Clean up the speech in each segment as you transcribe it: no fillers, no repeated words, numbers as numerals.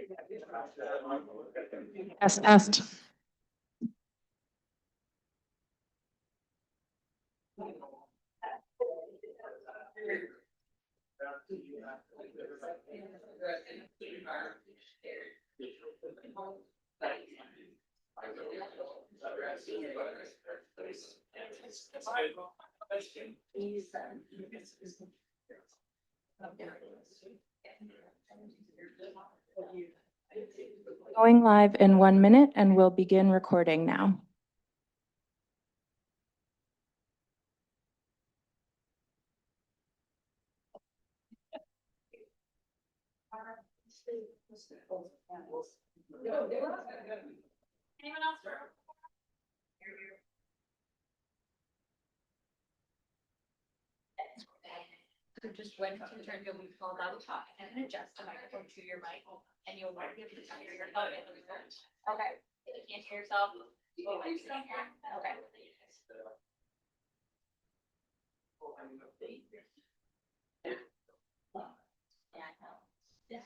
Test. Going live in 1 minute, and we'll begin recording now. Anyone else? So just when to turn, you'll be called out of talk and adjust the microphone to your mic, and you'll want to hear your phone. Okay. If you can't hear yourself. Okay. Yeah.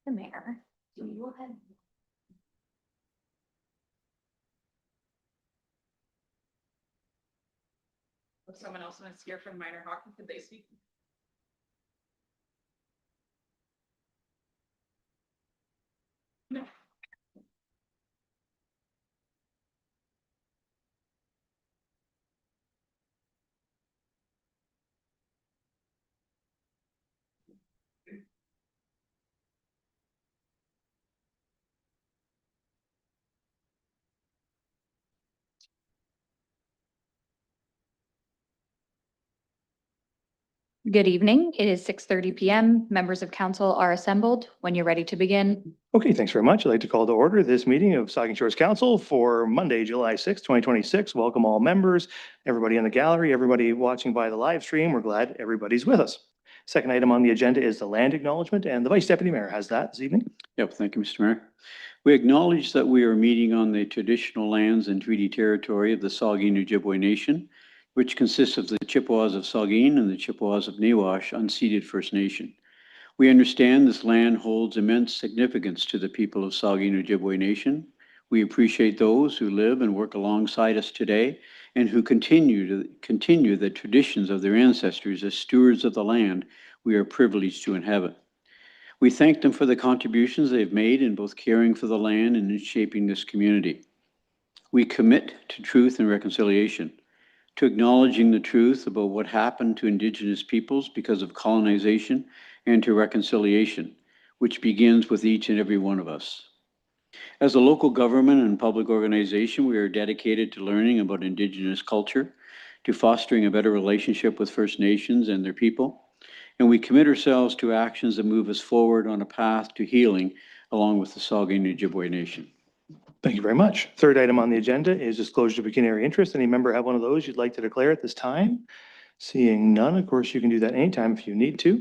The mayor, do you have? If someone else wants to hear from Minor Hockey, could they speak? No. Good evening. It is 6:30 p.m. Members of council are assembled. When you're ready to begin. Okay, thanks very much. I'd like to call to order this meeting of Saugeen Shores Council for Monday, July 6th, 2026. Welcome all members, everybody in the gallery, everybody watching by the live stream. We're glad everybody's with us. Second item on the agenda is the land acknowledgement, and the Vice Deputy Mayor has that this evening. Yep, thank you, Mr. Mayor. We acknowledge that we are meeting on the traditional lands and treaty territory of the Saugeen Ojibwe Nation, which consists of the Chippewas of Saugeen and the Chippewas of Newash unceded First Nation. We understand this land holds immense significance to the people of Saugeen Ojibwe Nation. We appreciate those who live and work alongside us today and who continue the traditions of their ancestors as stewards of the land we are privileged to inhabit. We thank them for the contributions they've made in both caring for the land and in shaping this community. We commit to truth and reconciliation, to acknowledging the truth about what happened to Indigenous peoples because of colonization, and to reconciliation, which begins with each and every one of us. As a local government and public organization, we are dedicated to learning about Indigenous culture, to fostering a better relationship with First Nations and their people, and we commit ourselves to actions that move us forward on a path to healing along with the Saugeen Ojibwe Nation. Thank you very much. Third item on the agenda is disclosure of pecuniary interest. Any member have one of those you'd like to declare at this time? Seeing none, of course, you can do that anytime if you need to.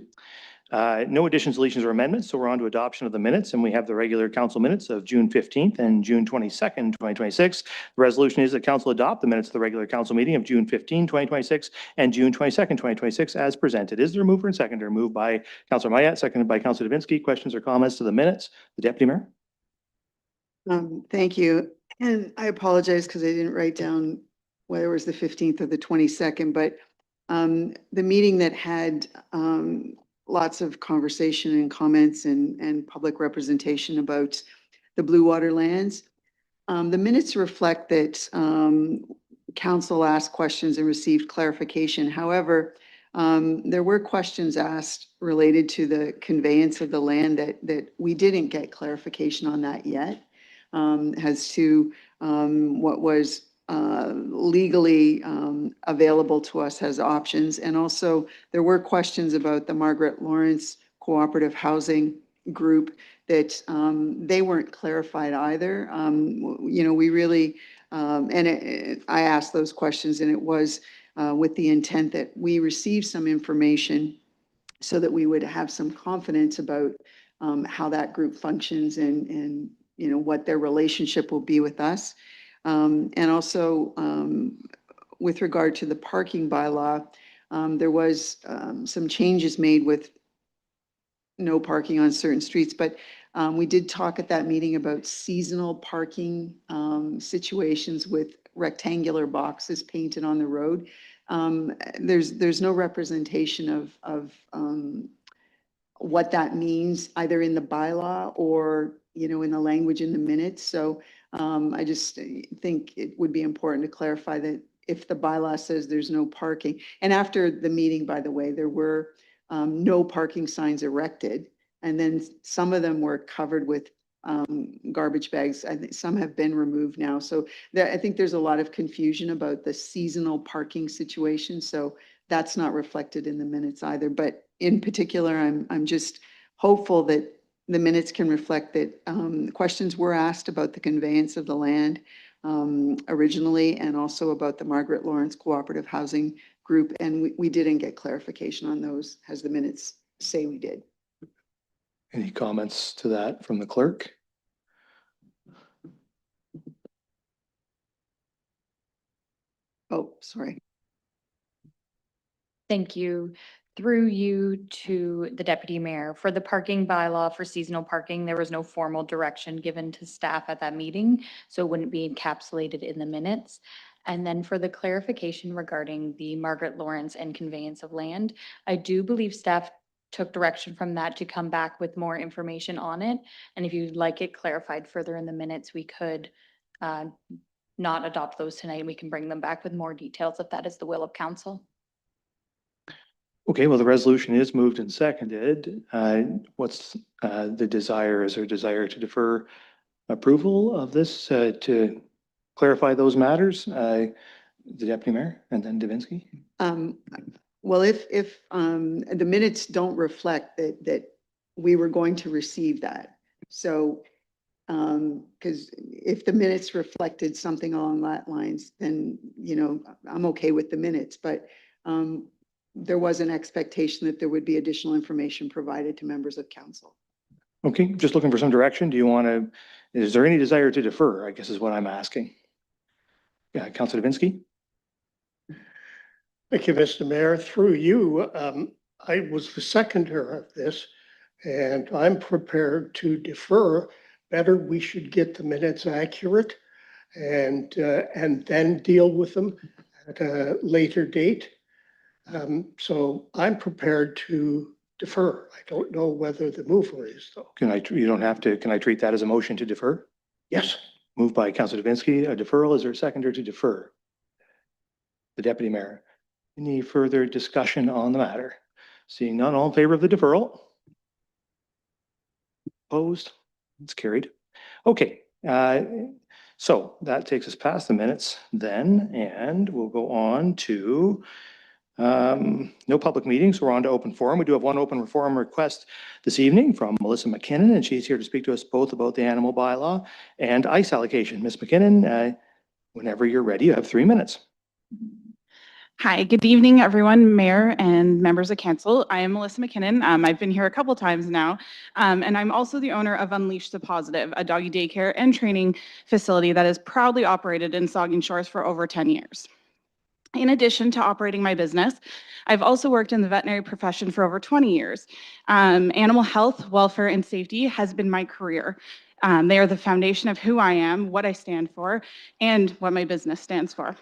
No additions, deletions, or amendments, so we're on to adoption of the minutes, and we have the regular council minutes of June 15th and June 22nd, 2026. The resolution is that council adopt the minutes of the regular council meeting of June 15, 2026, and June 22nd, 2026, as presented. Is there a mover and seconder? Moved by Councilor Mayat, seconded by Councilor Davinsky. Questions or comments to the minutes? The Deputy Mayor? Thank you. And I apologize because I didn't write down whether it was the 15th or the 22nd, but the meeting that had lots of conversation and comments and public representation about the Blue Water lands. The minutes reflect that council asked questions and received clarification. However, there were questions asked related to the conveyance of the land that we didn't get clarification on that yet, as to what was legally available to us as options. And also there were questions about the Margaret Lawrence Cooperative Housing Group that they weren't clarified either. We really, I asked those questions, and it was with the intent that we receive some information so that we would have some confidence about how that group functions and what their relationship will be with us. And also, with regard to the parking bylaw, there was some changes made with no parking on certain streets, but we did talk at that meeting about seasonal parking situations with rectangular boxes painted on the road. There's no representation of what that means either in the bylaw or in the language in the minutes. So I just think it would be important to clarify that if the bylaw says there's no parking, and after the meeting, by the way, there were no parking signs erected, and then some of them were covered with garbage bags. I think some have been removed now. So I think there's a lot of confusion about the seasonal parking situation. So that's not reflected in the minutes either. But in particular, I'm just hopeful that the minutes can reflect that questions were asked about the conveyance of the land originally, and also about the Margaret Lawrence Cooperative Housing Group. And we didn't get clarification on those, as the minutes say we did. Any comments to that from the clerk? Oh, sorry. Thank you. Through you to the deputy mayor. For the parking bylaw for seasonal parking, there was no formal direction given to staff at that meeting, so it wouldn't be encapsulated in the minutes. And then for the clarification regarding the Margaret Lawrence and conveyance of land, I do believe staff took direction from that to come back with more information on it. And if you'd like it clarified further in the minutes, we could not adopt those tonight, and we can bring them back with more details if that is the will of council. Okay, well, the resolution is moved and seconded. What's the desire? Is there a desire to defer approval of this to clarify those matters? The Deputy Mayor and then Davinsky. Well, if the minutes don't reflect that we were going to receive that. So, because if the minutes reflected something along that lines, then, I'm okay with the minutes, but there was an expectation that there would be additional information provided to members of council. Okay, just looking for some direction. Do you want to, is there any desire to defer, I guess is what I'm asking. Yeah, Councilor Davinsky. Thank you, Mr. Mayor. Through you, I was the seconder of this, and I'm prepared to defer. Better, we should get the minutes accurate and then deal with them at a later date. So I'm prepared to defer. I don't know whether the mover is, though. You don't have to, can I treat that as a motion to defer? Yes. Moved by Councilor Davinsky, a deferral. Is there a seconder to defer? The Deputy Mayor. Any further discussion on the matter? Seeing none, all in favor of the deferral? Opposed? It's carried. Okay, so that takes us past the minutes then, and we'll go on to no public meetings. We're on to open forum. We do have one open forum request this evening from Melissa McKinnon, and she's here to speak to us both about the animal bylaw and ice allocation. Ms. McKinnon, whenever you're ready, you have 3 minutes. Hi, good evening, everyone, Mayor and members of council. I am Melissa McKinnon. I've been here a couple times now, and I'm also the owner of Unleash the Positive, a doggy daycare and training facility that is proudly operated in Saugeen Shores for over 10 years. In addition to operating my business, I've also worked in the veterinary profession for over 20 years. Animal health, welfare, and safety has been my career. They are the foundation of who I am, what I stand for, and what my business stands for.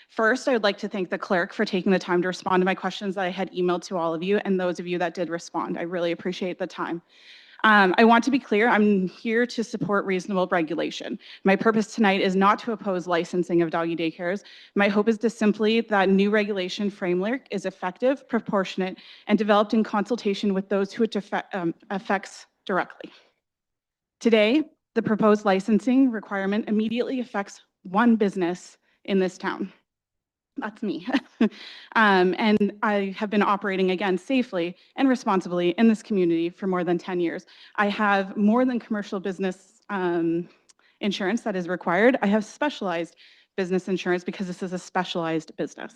First, I would like to thank the clerk for taking the time to respond to my questions that I had emailed to all of you and those of you that did respond. I really appreciate the time. I want to be clear, I'm here to support reasonable regulation. My purpose tonight is not to oppose licensing of doggy daycares. My hope is to simply that new regulation framework is effective, proportionate, and developed in consultation with those who it affects directly. Today, the proposed licensing requirement immediately affects one business in this town. That's me. And I have been operating again safely and responsibly in this community for more than 10 years. I have more than commercial business insurance that is required. I have specialized business insurance because this is a specialized business.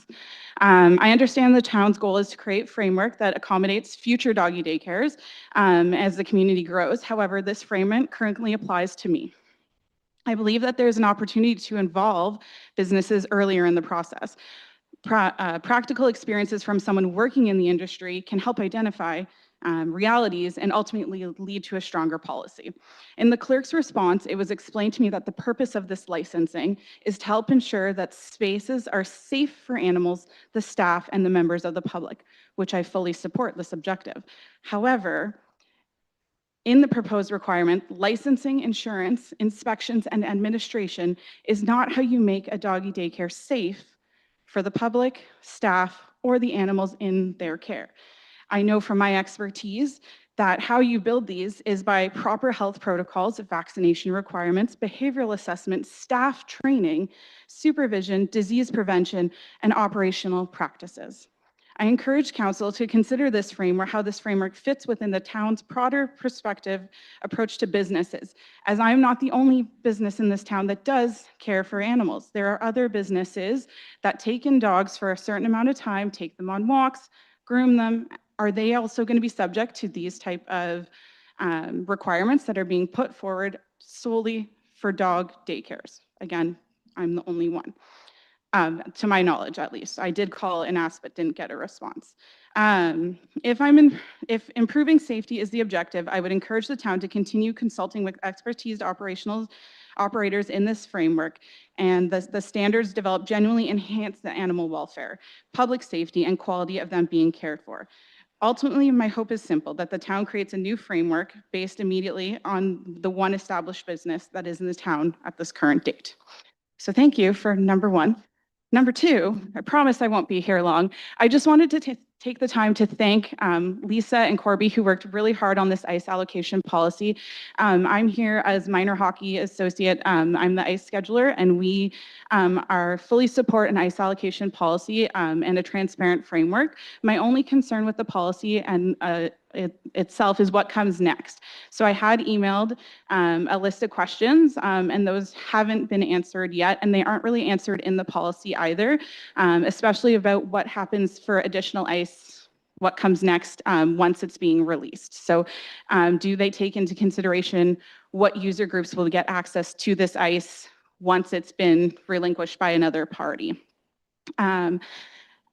I understand the town's goal is to create framework that accommodates future doggy daycares as the community grows. However, this framework currently applies to me. I believe that there's an opportunity to involve businesses earlier in the process. Practical experiences from someone working in the industry can help identify realities and ultimately lead to a stronger policy. In the clerk's response, it was explained to me that the purpose of this licensing is to help ensure that spaces are safe for animals, the staff, and the members of the public, which I fully support this objective. However, in the proposed requirement, licensing, insurance, inspections, and administration is not how you make a doggy daycare safe for the public, staff, or the animals in their care. I know from my expertise that how you build these is by proper health protocols, vaccination requirements, behavioral assessment, staff training, supervision, disease prevention, and operational practices. I encourage council to consider this framework, how this framework fits within the town's broader perspective approach to businesses, as I'm not the only business in this town that does care for animals. There are other businesses that take in dogs for a certain amount of time, take them on walks, groom them. Are they also going to be subject to these type of requirements that are being put forward solely for dog daycares? Again, I'm the only one. To my knowledge, at least. I did call and ask, but didn't get a response. If improving safety is the objective, I would encourage the town to continue consulting with expertise operational operators in this framework, and the standards developed genuinely enhance the animal welfare, public safety, and quality of them being cared for. Ultimately, my hope is simple, that the town creates a new framework based immediately on the one established business that is in the town at this current date. So thank you for number one. Number two, I promise I won't be here long. I just wanted to take the time to thank Lisa and Corby, who worked really hard on this ice allocation policy. I'm here as minor hockey associate. I'm the ice scheduler, and we are fully support an ice allocation policy and a transparent framework. My only concern with the policy and itself is what comes next. So I had emailed a list of questions, and those haven't been answered yet, and they aren't really answered in the policy either, especially about what happens for additional ice, what comes next once it's being released. So do they take into consideration what user groups will get access to this ice once it's been relinquished by another party?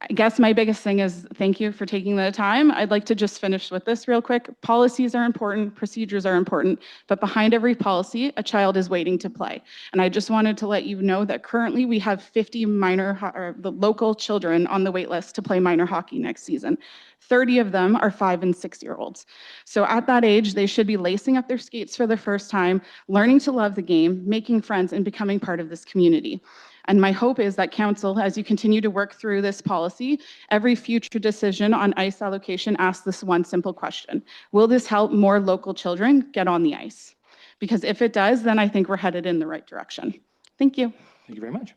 I guess my biggest thing is thank you for taking the time. I'd like to just finish with this real quick. Policies are important, procedures are important, but behind every policy, a child is waiting to play. And I just wanted to let you know that currently we have 50 the local children on the wait list to play minor hockey next season. 30 of them are 5 and 6 year olds. So at that age, they should be lacing up their skates for the first time, learning to love the game, making friends, and becoming part of this community. And my hope is that council, as you continue to work through this policy, every future decision on ice allocation asks this one simple question: will this help more local children get on the ice? Because if it does, then I think we're headed in the right direction. Thank you. Thank you very much.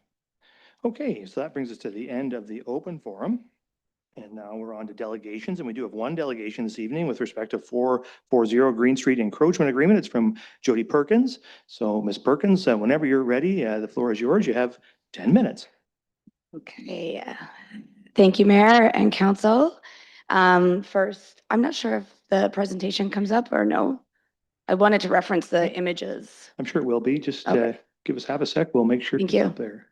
Okay, so that brings us to the end of the open forum. And now we're on to delegations, and we do have one delegation this evening with respect to 440 Green Street encroachment agreement. It's from Jody Perkins. So Ms. Perkins, whenever you're ready, the floor is yours. You have 10 minutes. Okay. Thank you, Mayor and Council. First, I'm not sure if the presentation comes up or no. I wanted to reference the images. I'm sure it will be. Just Okay. give us half a sec. We'll make sure Thank it's you. up there.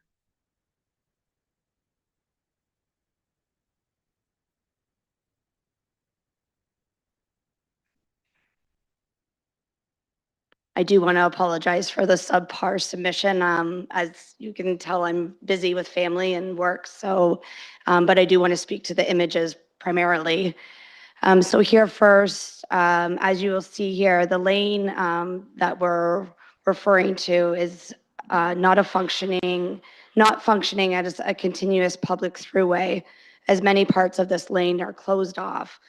I do want to apologize for the subpar submission. As you can tell, I'm busy with family and work, so, but I do want to speak to the images primarily. So here first, as you will see here, the lane that we're referring to is not functioning as a continuous public throughway, as many parts of this lane are closed off,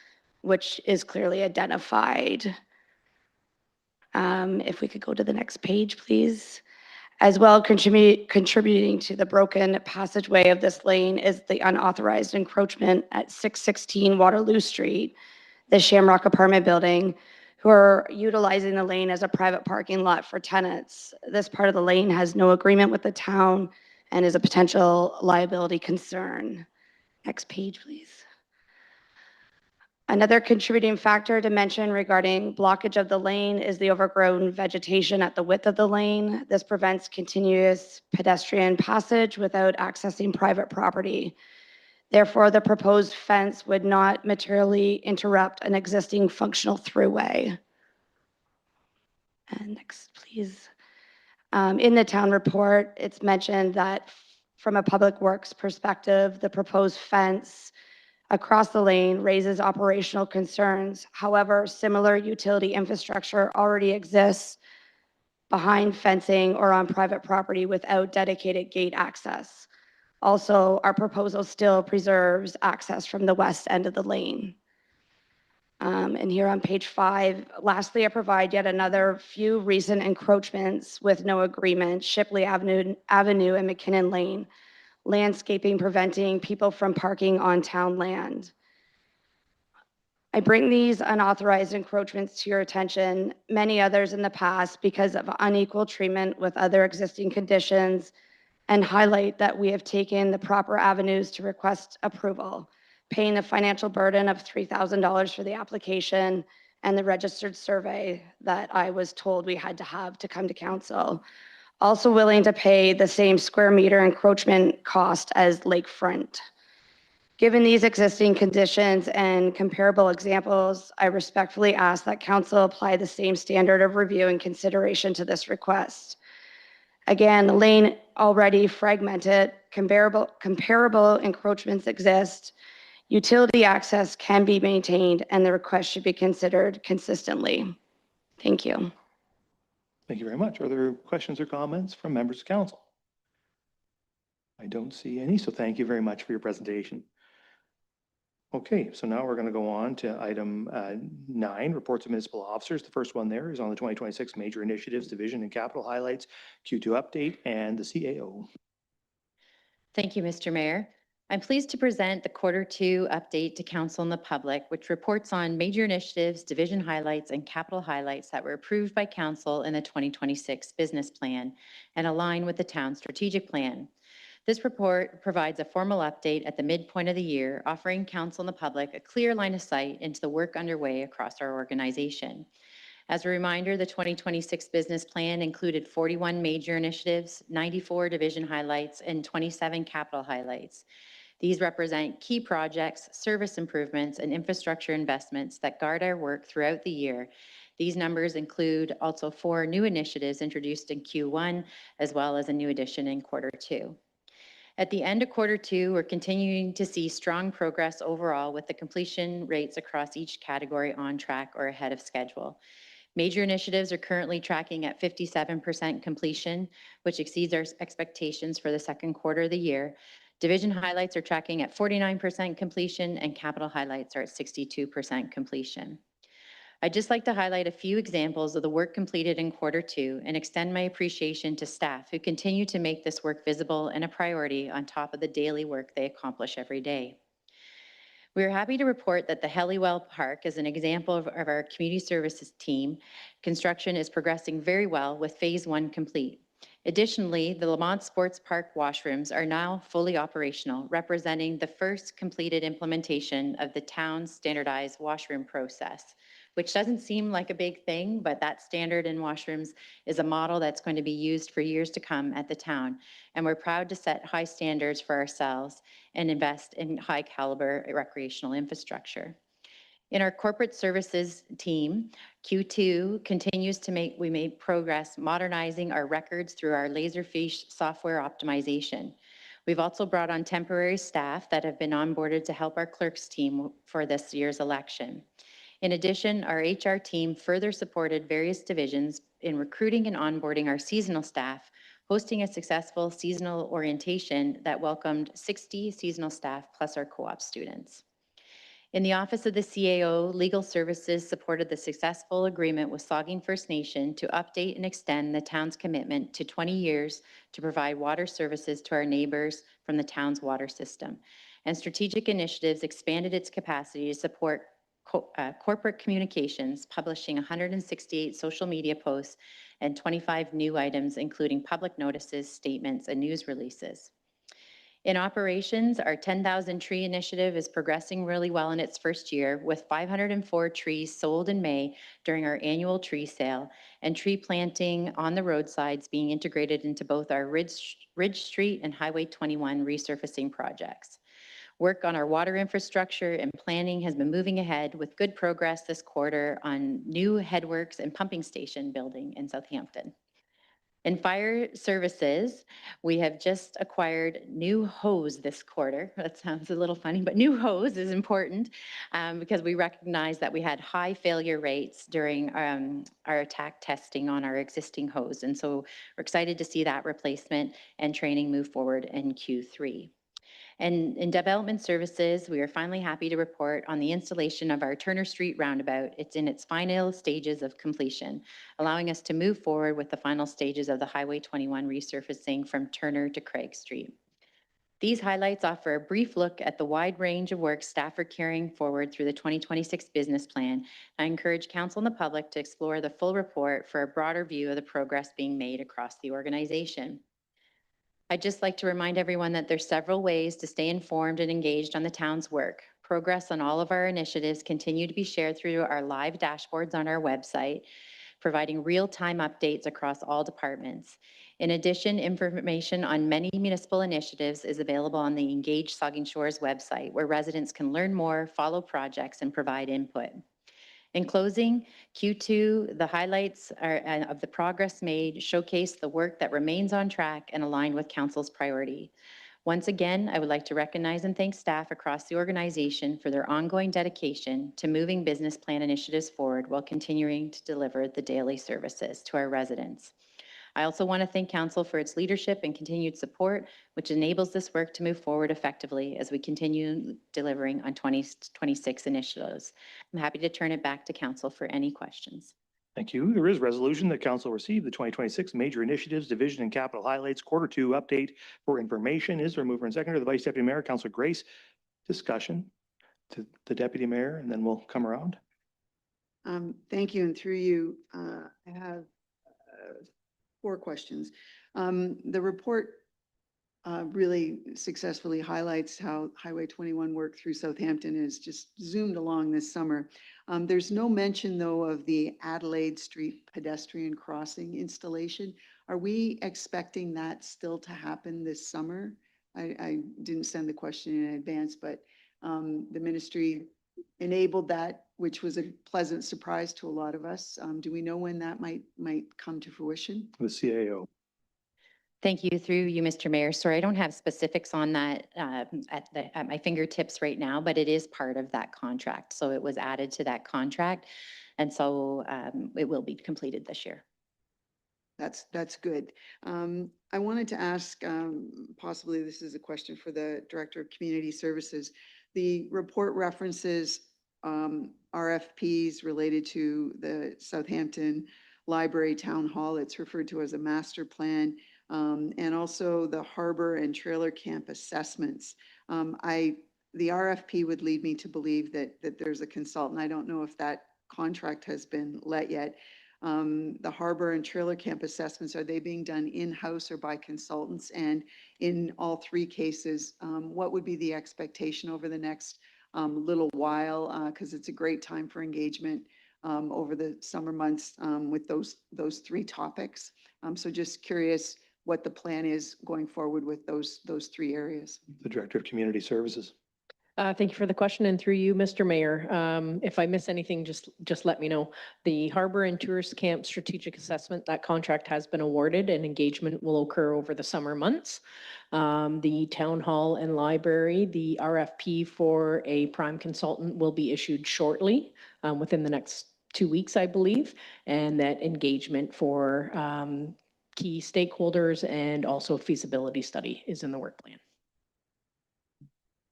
which is clearly identified. If we could go to the next page, please. As well, contributing to the broken passageway of this lane is the unauthorized encroachment at 616 Waterloo Street, the Shamrock apartment building, who are utilizing the lane as a private parking lot for tenants. This part of the lane has no agreement with the town and is a potential liability concern. Next page, please. Another contributing factor to mention regarding blockage of the lane is the overgrown vegetation at the width of the lane. This prevents continuous pedestrian passage without accessing private property. Therefore, the proposed fence would not materially interrupt an existing functional throughway. And next, please. In the town report, it's mentioned that from a public works perspective, the proposed fence across the lane raises operational concerns. However, similar utility infrastructure already exists behind fencing or on private property without dedicated gate access. Also, our proposal still preserves access from the west end of the lane. And here on page 5, lastly, I provide yet another few recent encroachments with no agreement: Shipley Avenue and McKinnon Lane, landscaping preventing people from parking on town land. I bring these unauthorized encroachments to your attention, many others in the past, because of unequal treatment with other existing conditions, and highlight that we have taken the proper avenues to request approval, paying the financial burden of $3,000 for the application and the registered survey that I was told we had to have to come to council. Also willing to pay the same square meter encroachment cost as lakefront. Given these existing conditions and comparable examples, I respectfully ask that council apply the same standard of review and consideration to this request. Again, the lane already fragmented, comparable encroachments exist, utility access can be maintained, and the request should be considered consistently. Thank you. Thank you very much. Are there questions or comments from members of council? I don't see any, so thank you very much for your presentation. Okay, so now we're going to go on to item 9, reports of municipal officers. The first one there is on the 2026 Major Initiatives Division and Capital Highlights, Q2 update, and the CAO. Thank you, Mr. Mayor. I'm pleased to present the Q2 update to council and the public, which reports on major initiatives, division highlights, and capital highlights that were approved by council in the 2026 business plan and align with the town's strategic plan. This report provides a formal update at the midpoint of the year, offering council and the public a clear line of sight into the work underway across our organization. As a reminder, the 2026 business plan included 41 major initiatives, 94 division highlights, and 27 capital highlights. These represent key projects, service improvements, and infrastructure investments that guide our work throughout the year. These numbers include also 4 new initiatives introduced in Q1, as well as a new addition in Q2. At the end of Q2, we're continuing to see strong progress overall, with the completion rates across each category on track or ahead of schedule. Major initiatives are currently tracking at 57% completion, which exceeds our expectations for the second quarter of the year. Division highlights are tracking at 49% completion, and capital highlights are at 62% completion. I'd just like to highlight a few examples of the work completed in Q2 and extend my appreciation to staff who continue to make this work visible and a priority on top of the daily work they accomplish every day. We are happy to report that the Helliwell Park is an example of our community services team. Construction is progressing very well, with phase 1 complete. Additionally, the Lamont Sports Park washrooms are now fully operational, representing the first completed implementation of the town's standardized washroom process, which doesn't seem like a big thing, but that standard in washrooms is a model that's going to be used for years to come at the town. And we're proud to set high standards for ourselves and invest in high caliber recreational infrastructure. In our corporate services team, Q2 continues to we made progress modernizing our records through our Laserfish software optimization. We've also brought on temporary staff that have been onboarded to help our clerks team for this year's election. In addition, our HR team further supported various divisions in recruiting and onboarding our seasonal staff, hosting a successful seasonal orientation that welcomed 60 seasonal staff plus our co-op students. In the Office of the CAO, Legal Services supported the successful agreement with Saugeen First Nation to update and extend the town's commitment to 20 years to provide water services to our neighbors from the town's water system. And strategic initiatives expanded its capacity to support corporate communications, publishing 168 social media posts and 25 new items, including public notices, statements, and news releases. In operations, our 10,000 tree initiative is progressing really well in its first year, with 504 trees sold in May during our annual tree sale, and tree planting on the roadsides being integrated into both our Ridge Street and Highway 21 resurfacing projects. Work on our water infrastructure and planning has been moving ahead with good progress this quarter on new headworks and pumping station building in Southampton. In fire services, we have just acquired new hose this quarter. That sounds a little funny, but new hose is important because we recognize that we had high failure rates during our attack testing on our existing hose. And so we're excited to see that replacement and training move forward in Q3. And in development services, we are finally happy to report on the installation of our Turner Street roundabout. It's in its final stages of completion, allowing us to move forward with the final stages of the Highway 21 resurfacing from Turner to Craig Street. These highlights offer a brief look at the wide range of work staff are carrying forward through the 2026 business plan. I encourage council and the public to explore the full report for a broader view of the progress being made across the organization. I'd just like to remind everyone that there's several ways to stay informed and engaged on the town's work. Progress on all of our initiatives continue to be shared through our live dashboards on our website, providing real-time updates across all departments. In addition, information on many municipal initiatives is available on the Engage Saugeen Shores website, where residents can learn more, follow projects, and provide input. In closing, Q2, the highlights of the progress made showcase the work that remains on track and aligned with council's priority. Once again, I would like to recognize and thank staff across the organization for their ongoing dedication to moving business plan initiatives forward while continuing to deliver the daily services to our residents. I also want to thank council for its leadership and continued support, which enables this work to move forward effectively as we continue delivering on 2026 initiatives. I'm happy to turn it back to council for any questions. Thank you. There is resolution that council received the 2026 Major Initiatives Division and Capital Highlights Q2 update for information. Is there a mover and seconder? The Vice Deputy Mayor, Councilor Grace. Discussion to the Deputy Mayor, and then we'll come around. Thank you, and through you, I have 4 questions. The report really successfully highlights how Highway 21 work through Southampton has just zoomed along this summer. There's no mention, though, of the Adelaide Street pedestrian crossing installation. Are we expecting that still to happen this summer? I didn't send the question in advance, but the ministry enabled that, which was a pleasant surprise to a lot of us. Do we know when that might come to fruition? The CAO. Thank you. Through you, Mr. Mayor. Sorry, I don't have specifics on that at my fingertips right now, but it is part of that contract. So it was added to that contract, and so it will be completed this year. That's good. I wanted to ask, possibly this is a question for the Director of Community Services. The report references RFPs related to the Southampton Library Town Hall. It's referred to as a master plan, and also the harbor and trailer camp assessments. The RFP would lead me to believe that there's a consultant. I don't know if that contract has been let yet. The harbor and trailer camp assessments, are they being done in-house or by consultants? And in all three cases, what would be the expectation over the next little while? Because it's a great time for engagement over the summer months with those three topics. So just curious what the plan is going forward with those three areas. The Director of Community Services. Thank you for the question, and through you, Mr. Mayor. If I miss anything, just let me know. The Harbor and Tourist Camp Strategic Assessment, that contract has been awarded and engagement will occur over the summer months. The Town Hall and Library, the RFP for a prime consultant will be issued shortly, within the next 2 weeks, I believe, and that engagement for key stakeholders and also feasibility study is in the work plan.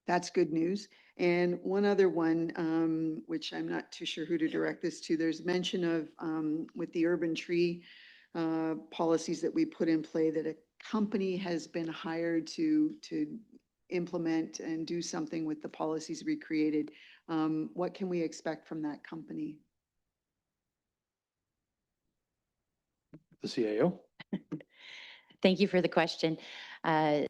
That's good news. And one other one, which I'm not too sure who to direct this to, there's mention of, with the urban tree policies that we put in play, that a company has been hired to implement and do something with the policies we created. What can we expect from that company? The CAO. Thank you for the question.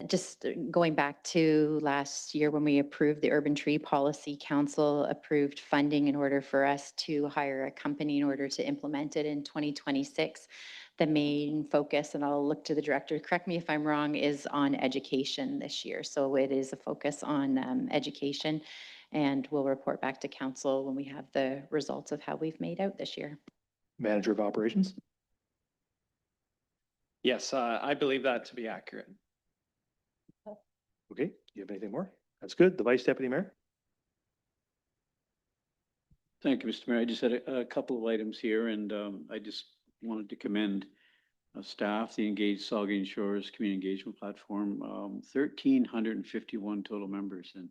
Just going back to last year when we approved the Urban Tree Policy, Council approved funding in order for us to hire a company in order to implement it in 2026. The main focus, and I'll look to the director, correct me if I'm wrong, is on education this year. So it is a focus on education, and we'll report back to council when we have the results of how we've made out this year. Manager of Operations. Yes, I believe that to be accurate. Okay, do you have anything more? That's good. The Vice Deputy Mayor. Thank you, Mr. Mayor. I just had a couple of items here, and I just wanted to commend staff, the Engaged Saugeen Shores Community Engagement Platform, 1,351 total members. And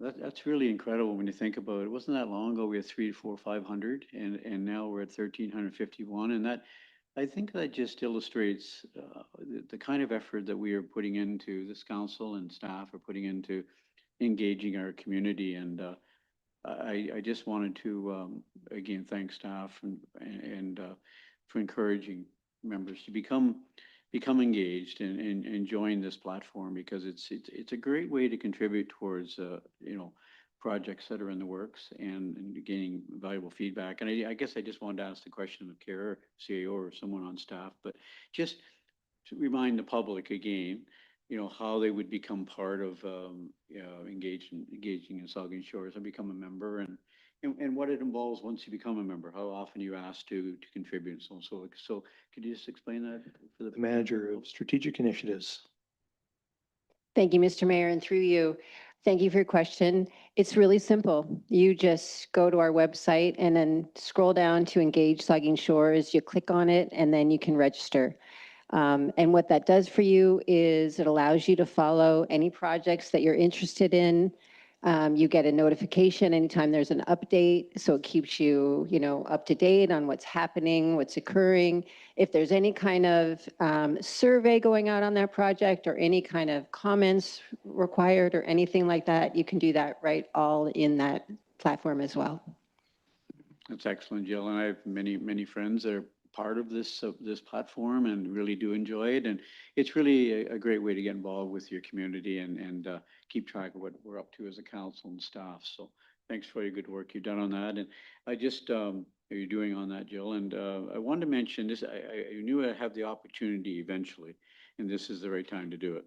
that's really incredible when you think about it. It wasn't that long ago, we had 300, 400, 500, and now we're at 1,351. And that, I think that just illustrates the kind of effort that we are putting into, this council and staff are putting into engaging our community. And I just wanted to, again, thank staff and for encouraging members to become engaged and join this platform, because it's a great way to contribute towards, projects that are in the works and gaining valuable feedback. And I guess I just wanted to ask the question of CARE, CAO, or someone on staff, but just to remind the public again, how they would become part of engaging in Saugeen Shores and become a member, and what it involves once you become a member, how often you asked to contribute, and so on. So could you just explain that for The Manager of Strategic Initiatives. Thank you, Mr. Mayor, and through you, thank you for your question. It's really simple. You just go to our website and then scroll down to Engage Saugeen Shores. You click on it, and then you can register. And what that does for you is it allows you to follow any projects that you're interested in. You get a notification anytime there's an update, so it keeps you, up to date on what's happening, what's occurring. If there's any kind of survey going out on that project or any kind of comments required or anything like that, you can do that right all in that platform as well. That's excellent, Jill. And I have many friends that are part of this platform and really do enjoy it. And it's really a great way to get involved with your community and keep track of what we're up to as a council and staff. So thanks for your good work you've done on that. And I just, you're doing on that, Jill. And I wanted to mention this, I knew I'd have the opportunity eventually, and this is the right time to do it.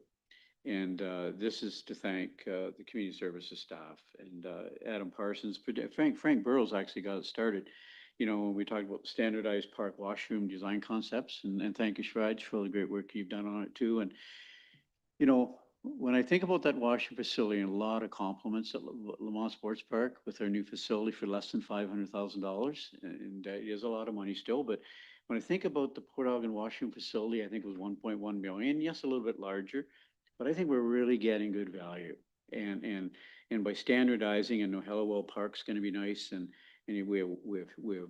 And this is to thank the community services staff and Adam Parsons. Frank Burrows actually got it started. When we talked about standardized park washroom design concepts, and thank you, Shraj, for all the great work you've done on it too. And, when I think about that washroom facility, and a lot of compliments at Lamont Sports Park with our new facility for less than $500,000, and it is a lot of money still, but when I think about the Port Elgin washroom facility, I think it was 1.1 million, yes, a little bit larger, but I think we're really getting good value. And by standardizing, and Hellawell Park's going to be nice, and we have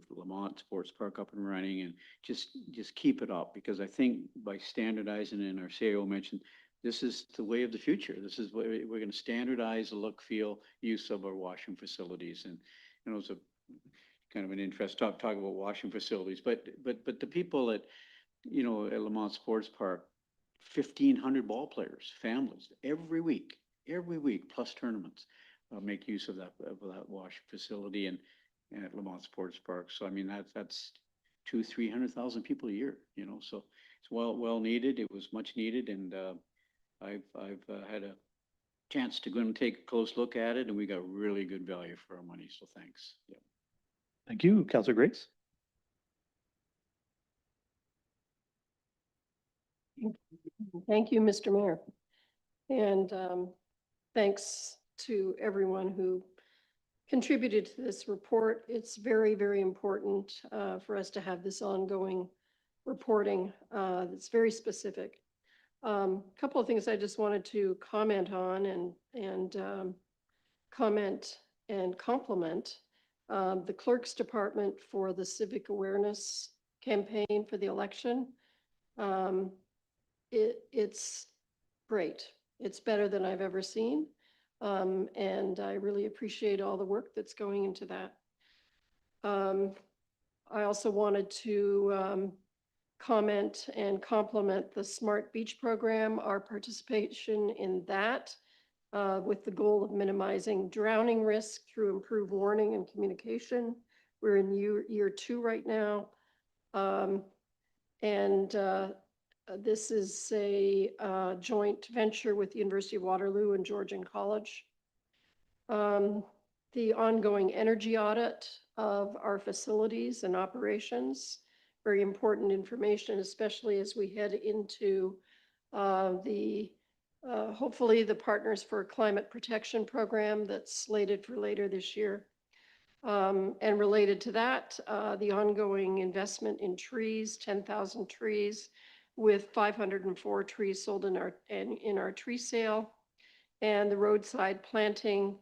Lamont Sports Park up and running, and just keep it up, because I think by standardizing, and our CAO mentioned, this is the way of the future. This is what we're going to standardize the look, feel, use of our washroom facilities. And it's kind of an interest, talk about washing facilities, but the people at, you know, at Lamont Sports Park, 1,500 ball players, families, every week, plus tournaments, make use of that wash facility and at Lamont Sports Park. So I mean, that's 300,000 people a year, you know, so it's well needed. It was much needed, and I've had a chance to go and take a close look at it, and we got really good value for our money. So thanks. Yeah. Thank you, Councillor Grace. Thank you, Mr. Mayor. And thanks to everyone who contributed to this report. It's very, very important for us to have this ongoing reporting that's very specific. Couple of things I just wanted to comment on and comment and compliment the clerk's department for the civic awareness campaign for the election. It's great. It's better than I've ever seen. And I really appreciate all the work that's going into that. I also wanted to comment and compliment the Smart Beach program, our participation in that with the goal of minimizing drowning risk through improved warning and communication. We're in year 2 right now. This is a joint venture with the University of Waterloo and Georgian College. The ongoing energy audit of our facilities and operations, very important information, especially as we head into hopefully the Partners for Climate Protection program that's slated for later this year. And related to that, the ongoing investment in trees, 10,000 trees, with 504 trees sold in our tree sale, and the roadside planting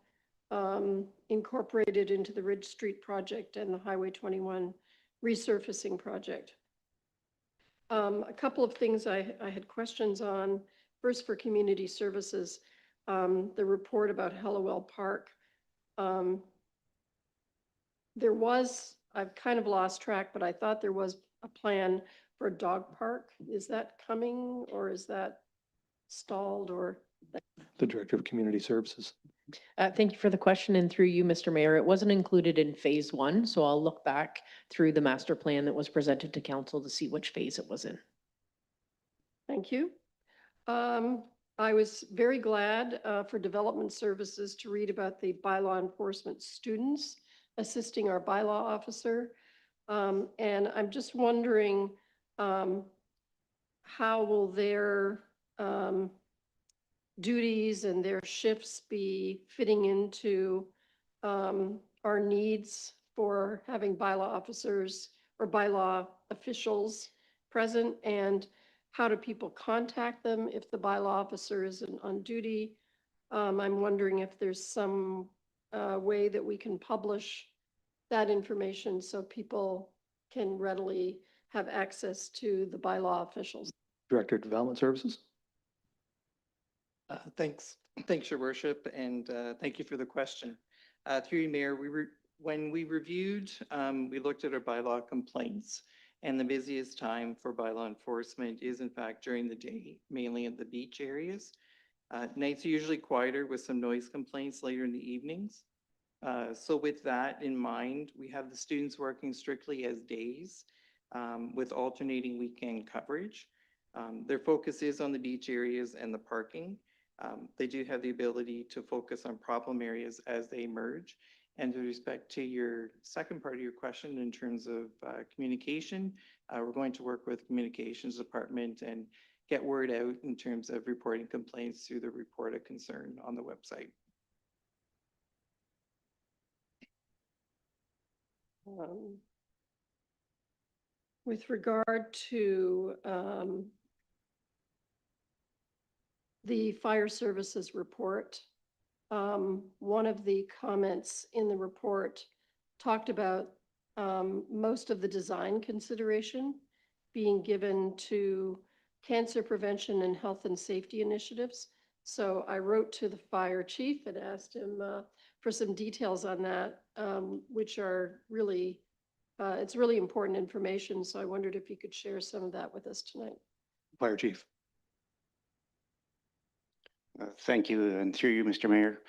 incorporated into the Ridge Street project and the Highway 21 resurfacing project. A couple of things I had questions on. First, for community services, the report about Hallowell Park. I've kind of lost track, but I thought there was a plan for a dog park. Is that coming, or is that stalled, or? The Director of Community Services. Thank you for the question, and through you, Mr. Mayor, it wasn't included in phase 1, so I'll look back through the master plan that was presented to council to see which phase it was in. Thank you. I was very glad for Development Services to read about the bylaw enforcement students assisting our bylaw officer. And I'm just wondering, how will their duties and their shifts be fitting into our needs for having bylaw officers or bylaw officials present, and how do people contact them if the bylaw officer isn't on duty? I'm wondering if there's some way that we can publish that information so people can readily have access to the bylaw officials. Director of Development Services. Thanks, Your Worship, and thank you for the question. Through you, Mayor, when we reviewed, we looked at our bylaw complaints, and the busiest time for bylaw enforcement is in fact during the day, mainly in the beach areas. Nights are usually quieter with some noise complaints later in the evenings. So with that in mind, we have the students working strictly as days with alternating weekend coverage. Their focus is on the beach areas and the parking. They do have the ability to focus on problem areas as they emerge. And with respect to your second part of your question in terms of communication, we're going to work with Communications Department and get word out in terms of reporting complaints through the report of concern on the website. With regard to the fire services report, one of the comments in the report talked about most of the design consideration being given to cancer prevention and health and safety initiatives. So I wrote to the fire chief and asked him for some details on that, which are really, it's really important information. So I wondered if you could share some of that with us tonight. Fire Chief. Thank you, and through you, Mr. Mayor.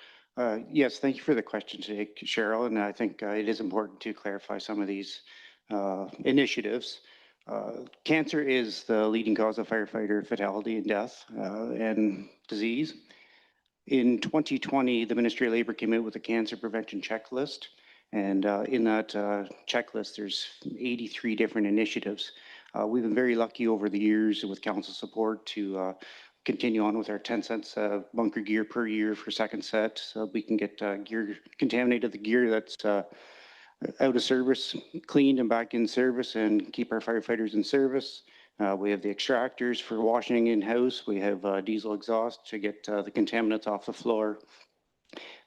Yes, thank you for the question today, Cheryl, and I think it is important to clarify some of these initiatives. Cancer is the leading cause of firefighter fatality and death and disease. In 2020, the Ministry of Labor came out with a cancer prevention checklist, and in that checklist, there's 83 different initiatives. We've been very lucky over the years with council support to continue on with our 10 cents bunker gear per year for second set, so we can get gear, contaminated the gear that's out of service, cleaned and back in service, and keep our firefighters in service. We have the extractors for washing in-house. We have diesel exhaust to get the contaminants off the floor.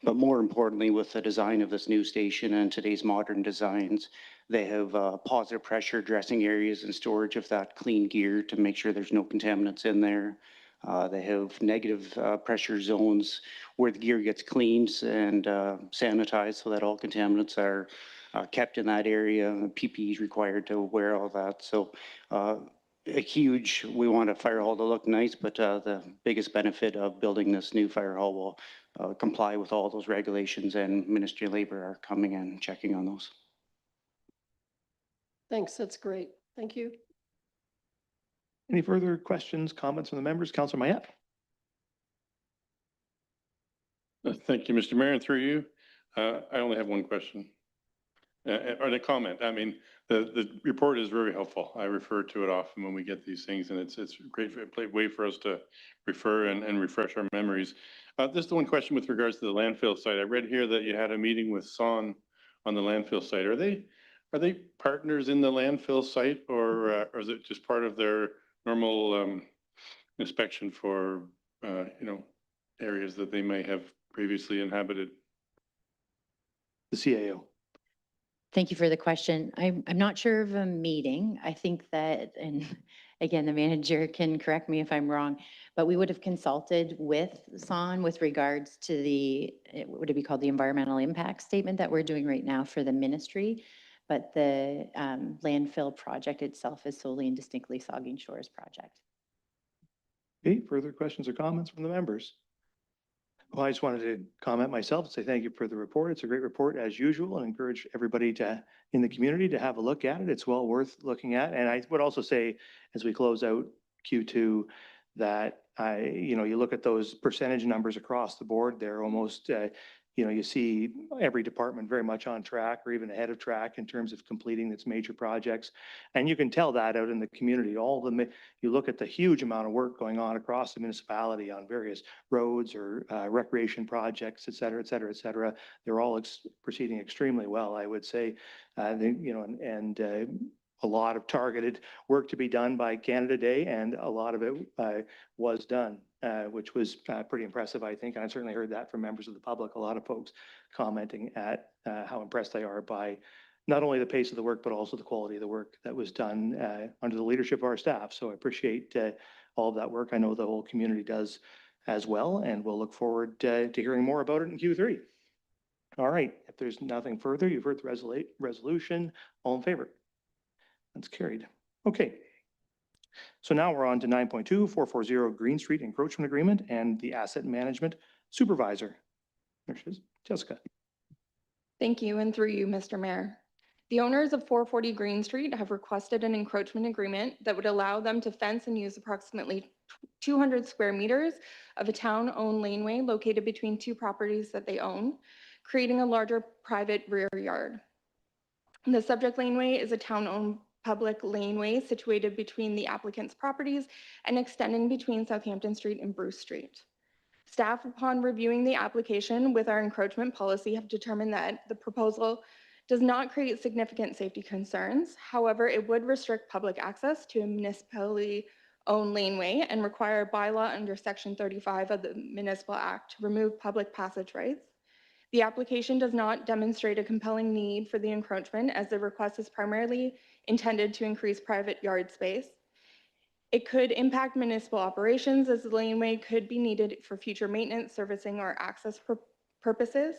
But more importantly, with the design of this new station and today's modern designs, they have positive pressure dressing areas and storage of that clean gear to make sure there's no contaminants in there. They have negative pressure zones where the gear gets cleaned and sanitized so that all contaminants are kept in that area. PPE is required to wear all that. So we want a fire hall to look nice, but the biggest benefit of building this new fire hall will comply with all those regulations, and Ministry of Labor are coming and checking on those. Thanks, that's great. Thank you. Any further questions, comments from the members? Councillor Mayette. Thank you, Mr. Mayor, and through you. I only have one question or a comment. I mean, the report is very helpful. I refer to it often when we get these things, and it's a great way for us to refer and refresh our memories. Just the one question with regards to the landfill site. I read here that you had a meeting with Saugeen on the landfill site. Are they partners in the landfill site, or is it just part of their normal inspection for areas that they may have previously inhabited? The CAO. Thank you for the question. I'm not sure of a meeting. I think that, and again, the manager can correct me if I'm wrong, but we would have consulted with Saugeen with regards to would it be called the environmental impact statement that we're doing right now for the ministry? But the landfill project itself is solely and distinctly Saugeen Shores project. Okay, further questions or comments from the members? Well, I just wanted to comment myself and say thank you for the report. It's a great report as usual, and encourage everybody in the community to have a look at it. It's well worth looking at. And I would also say, as we close out Q2, that you look at those percentage numbers across the board, they're almost you see every department very much on track or even ahead of track in terms of completing its major projects. And you can tell that out in the community. You look at the huge amount of work going on across the municipality on various roads or recreation projects, et cetera, et cetera, et cetera. They're all proceeding extremely well, I would say. A lot of targeted work to be done by Canada Day, and a lot of it was done, which was pretty impressive, I think. And I certainly heard that from members of the public, a lot of folks commenting at how impressed they are by not only the pace of the work, but also the quality of the work that was done under the leadership of our staff. So I appreciate all of that work. I know the whole community does as well, and we'll look forward to hearing more about it in Q3. All right, if there's nothing further, you've heard the resolution. All in favor? That's carried. Okay. So now we're on to 9.2, 440 Green Street Encroachment Agreement and the Asset Management Supervisor. There she is, Jessica. Thank you, and through you, Mr. Mayor. The owners of 440 Green Street have requested an encroachment agreement that would allow them to fence and use approximately 200 square meters of a town-owned laneway located between two properties that they own, creating a larger private rear yard. The subject laneway is a town-owned public laneway situated between the applicant's properties and extending between Southampton Street and Bruce Street. Staff, upon reviewing the application with our encroachment policy, have determined that the proposal does not create significant safety concerns. However, it would restrict public access to a municipally-owned laneway and require a bylaw under Section 35 of the Municipal Act to remove public passage rights. The application does not demonstrate a compelling need for the encroachment, as the request is primarily intended to increase private yard space. It could impact municipal operations, as the laneway could be needed for future maintenance, servicing, or access purposes.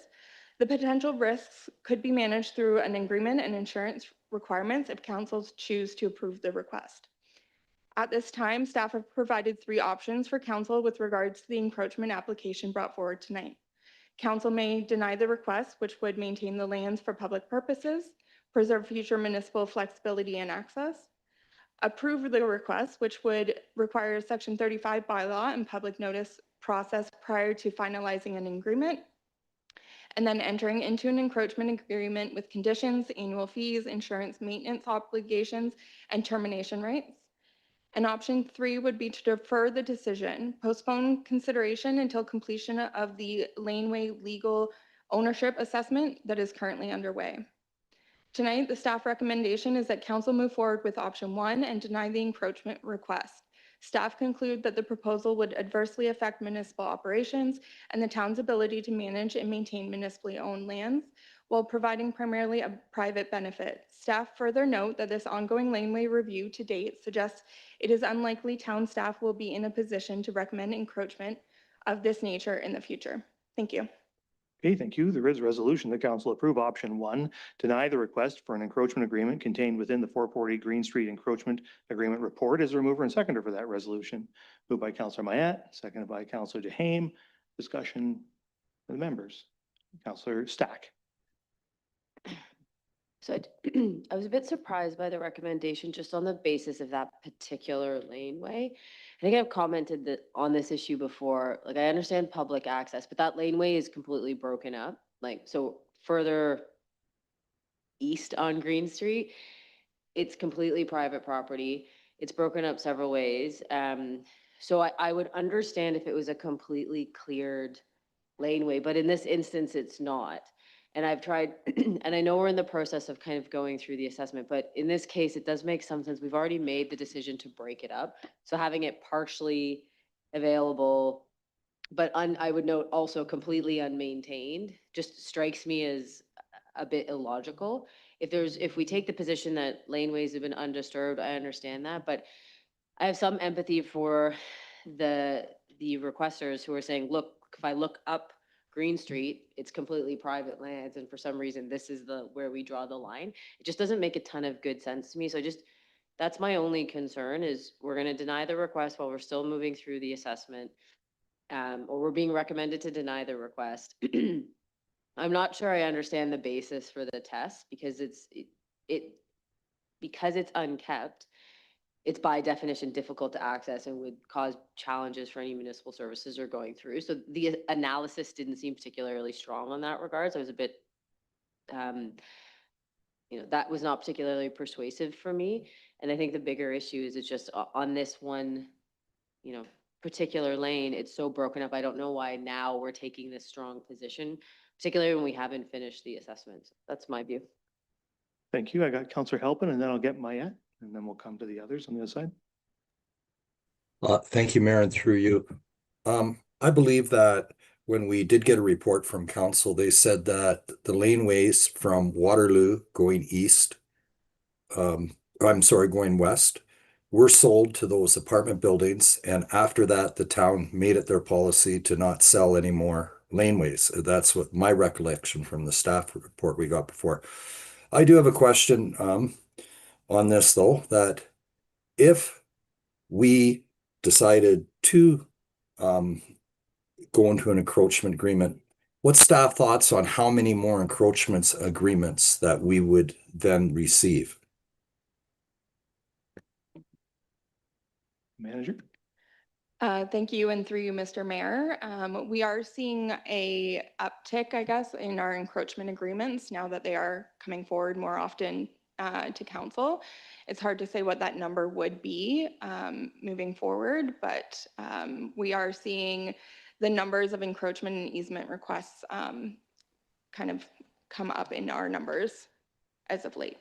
The potential risks could be managed through an agreement and insurance requirements if councils choose to approve the request. At this time, staff have provided 3 options for council with regards to the encroachment application brought forward tonight. Council may deny the request, which would maintain the lands for public purposes, preserve future municipal flexibility and access, approve the request, which would require a Section 35 bylaw and public notice process prior to finalizing an agreement, and then entering into an encroachment agreement with conditions, annual fees, insurance, maintenance obligations, and termination rights. And option 3 would be to defer the decision, postpone consideration until completion of the laneway legal ownership assessment that is currently underway. Tonight, the staff recommendation is that council move forward with option 1 and deny the encroachment request. Staff conclude that the proposal would adversely affect municipal operations and the town's ability to manage and maintain municipally owned lands while providing primarily a private benefit. Staff further note that this ongoing laneway review to date suggests it is unlikely town staff will be in a position to recommend encroachment of this nature in the future. Thank you. Okay, thank you. There is a resolution that council approve option 1, deny the request for an encroachment agreement contained within the 440 Green Street encroachment agreement report. Is there a mover and seconder for that resolution? Moved by Councillor Mayette, seconded by Councillor Duhaime. Discussion of the members. Councillor Stack. So I was a bit surprised by the recommendation just on the basis of that particular laneway. I think I've commented that on this issue before. Like, I understand public access, but that laneway is completely broken up. Like, so further east on Green Street, it's completely private property. It's broken up several ways. So I would understand if it was a completely cleared laneway, but in this instance, it's not. And I've tried, and I know we're in the process of kind of going through the assessment, but in this case, it does make some sense. We've already made the decision to break it up. So having it partially available, but I would note also completely unmaintained, just strikes me as a bit illogical. If we take the position that laneways have been undisturbed, I understand that, but I have some empathy for the requesters who are saying, look, if I look up Green Street, it's completely private lands, and for some reason, this is where we draw the line. It just doesn't make a ton of good sense to me. So that's my only concern is we're going to deny the request while we're still moving through the assessment, or we're being recommended to deny the request. I'm not sure I understand the basis for the test because because it's unkept. It's by definition difficult to access and would cause challenges for any municipal services you're going through. So the analysis didn't seem particularly strong on that regard. So I was a bit, that was not particularly persuasive for me. And I think the bigger issue is it's just on this one, particular lane, it's so broken up. I don't know why now we're taking this strong position, particularly when we haven't finished the assessment. That's my view. Thank you. I got Councillor Halpin, and then I'll get Mayette, and then we'll come to the others on the other side. Thank you, Mayor, and through you. I believe that when we did get a report from council, they said that the laneways from Waterloo going east, going west, were sold to those apartment buildings. And after that, the town made it their policy to not sell any more laneways. That's what my recollection from the staff report we got before. I do have a question on this, though, that if we decided to go into an encroachment agreement, what's staff thoughts on how many more encroachments agreements that we would then receive? Manager? Thank you, and through you, Mr. Mayor. We are seeing a uptick, I guess, in our encroachment agreements now that they are coming forward more often to council. It's hard to say what that number would be moving forward, but we are seeing the numbers of encroachment and easement requests kind of come up in our numbers as of late.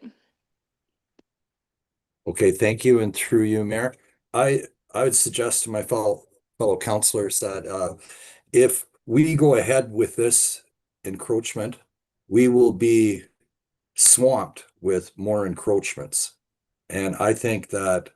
Okay, thank you. And through you, Mayor, I would suggest to my fellow councillors that if we go ahead with this encroachment, we will be swamped with more encroachments. And I think that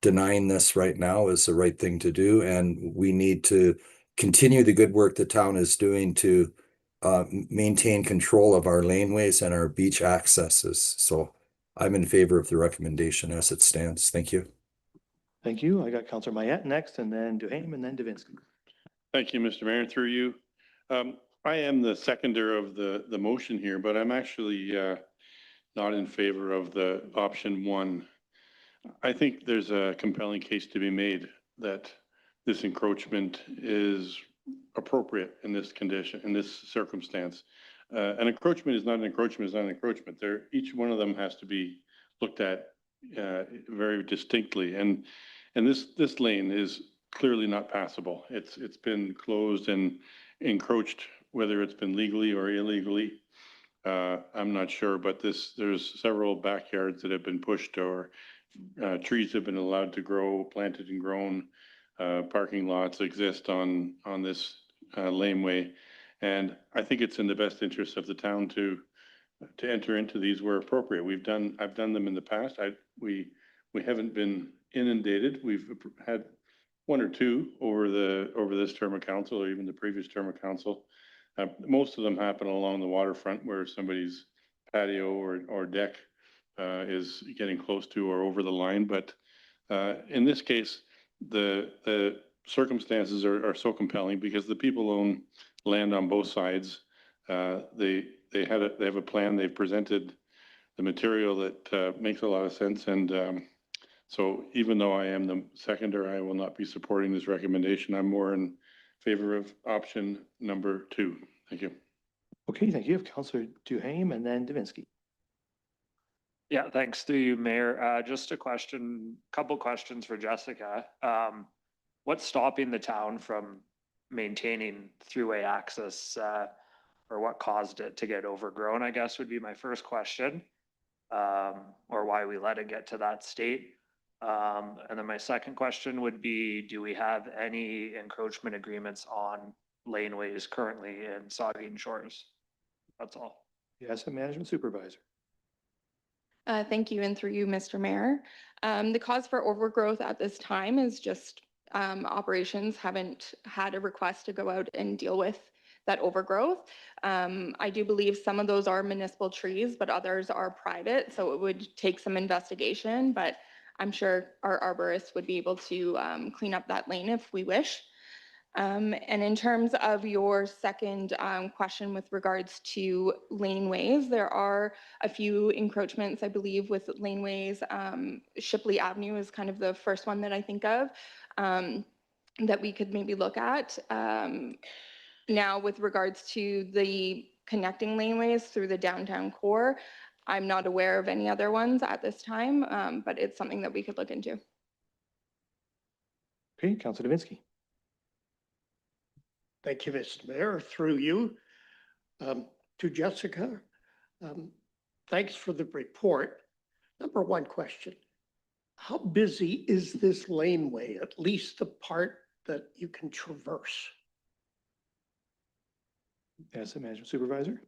denying this right now is the right thing to do. And we need to continue the good work the town is doing to maintain control of our laneways and our beach accesses. So I'm in favor of the recommendation as it stands. Thank you. Thank you. I got Councillor Mayette next, and then Duhane, and then Davinsky. Thank you, Mr. Mayor. Through you. I am the seconder of the motion here, but I'm actually not in favor of the option one. I think there's a compelling case to be made that this encroachment is appropriate in this condition, in this circumstance. An encroachment is not an encroachment, is not an encroachment. Each one of them has to be looked at very distinctly. And this lane is clearly not passable. It's been closed and encroached, whether it's been legally or illegally. I'm not sure, but there's several backyards that have been pushed, or trees have been allowed to grow, planted and grown. Parking lots exist on this laneway. And I think it's in the best interest of the town to enter into these where appropriate. I've done them in the past. We haven't been inundated. We've had one or two over this term of council, or even the previous term of council. Most of them happen along the waterfront where somebody's patio or deck is getting close to or over the line. But in this case, the circumstances are so compelling because the people own land on both sides. They have a plan. They've presented the material that makes a lot of sense. And so even though I am the seconder, I will not be supporting this recommendation. I'm more in favor of option number 2. Thank you. Okay, thank you. Councillor Duhane, and then Davinsky. Yeah, thanks to you, Mayor. Just a couple questions for Jessica. What's stopping the town from maintaining throughway access, or what caused it to get overgrown, I guess would be my first question, or why we let it get to that state. And then my second question would be, do we have any encroachment agreements on laneways currently in Saugeen Shores? That's all. The Asset Management Supervisor. Thank you, and through you, Mr. Mayor. The cause for overgrowth at this time is just operations haven't had a request to go out and deal with that overgrowth. I do believe some of those are municipal trees, but others are private, so it would take some investigation, but I'm sure our arborist would be able to clean up that lane if we wish. And in terms of your second question with regards to laneways, there are a few encroachments, I believe, with laneways. Shipley Avenue is kind of the first one that I think of that we could maybe look at. Now, with regards to the connecting laneways through the downtown core, I'm not aware of any other ones at this time, but it's something that we could look into. Okay, Councillor Davinsky. Thank you, Mr. Mayor. Through you to Jessica. Thanks for the report. Number one question. How busy is this laneway, at least the part that you can traverse? Asset Management Supervisor.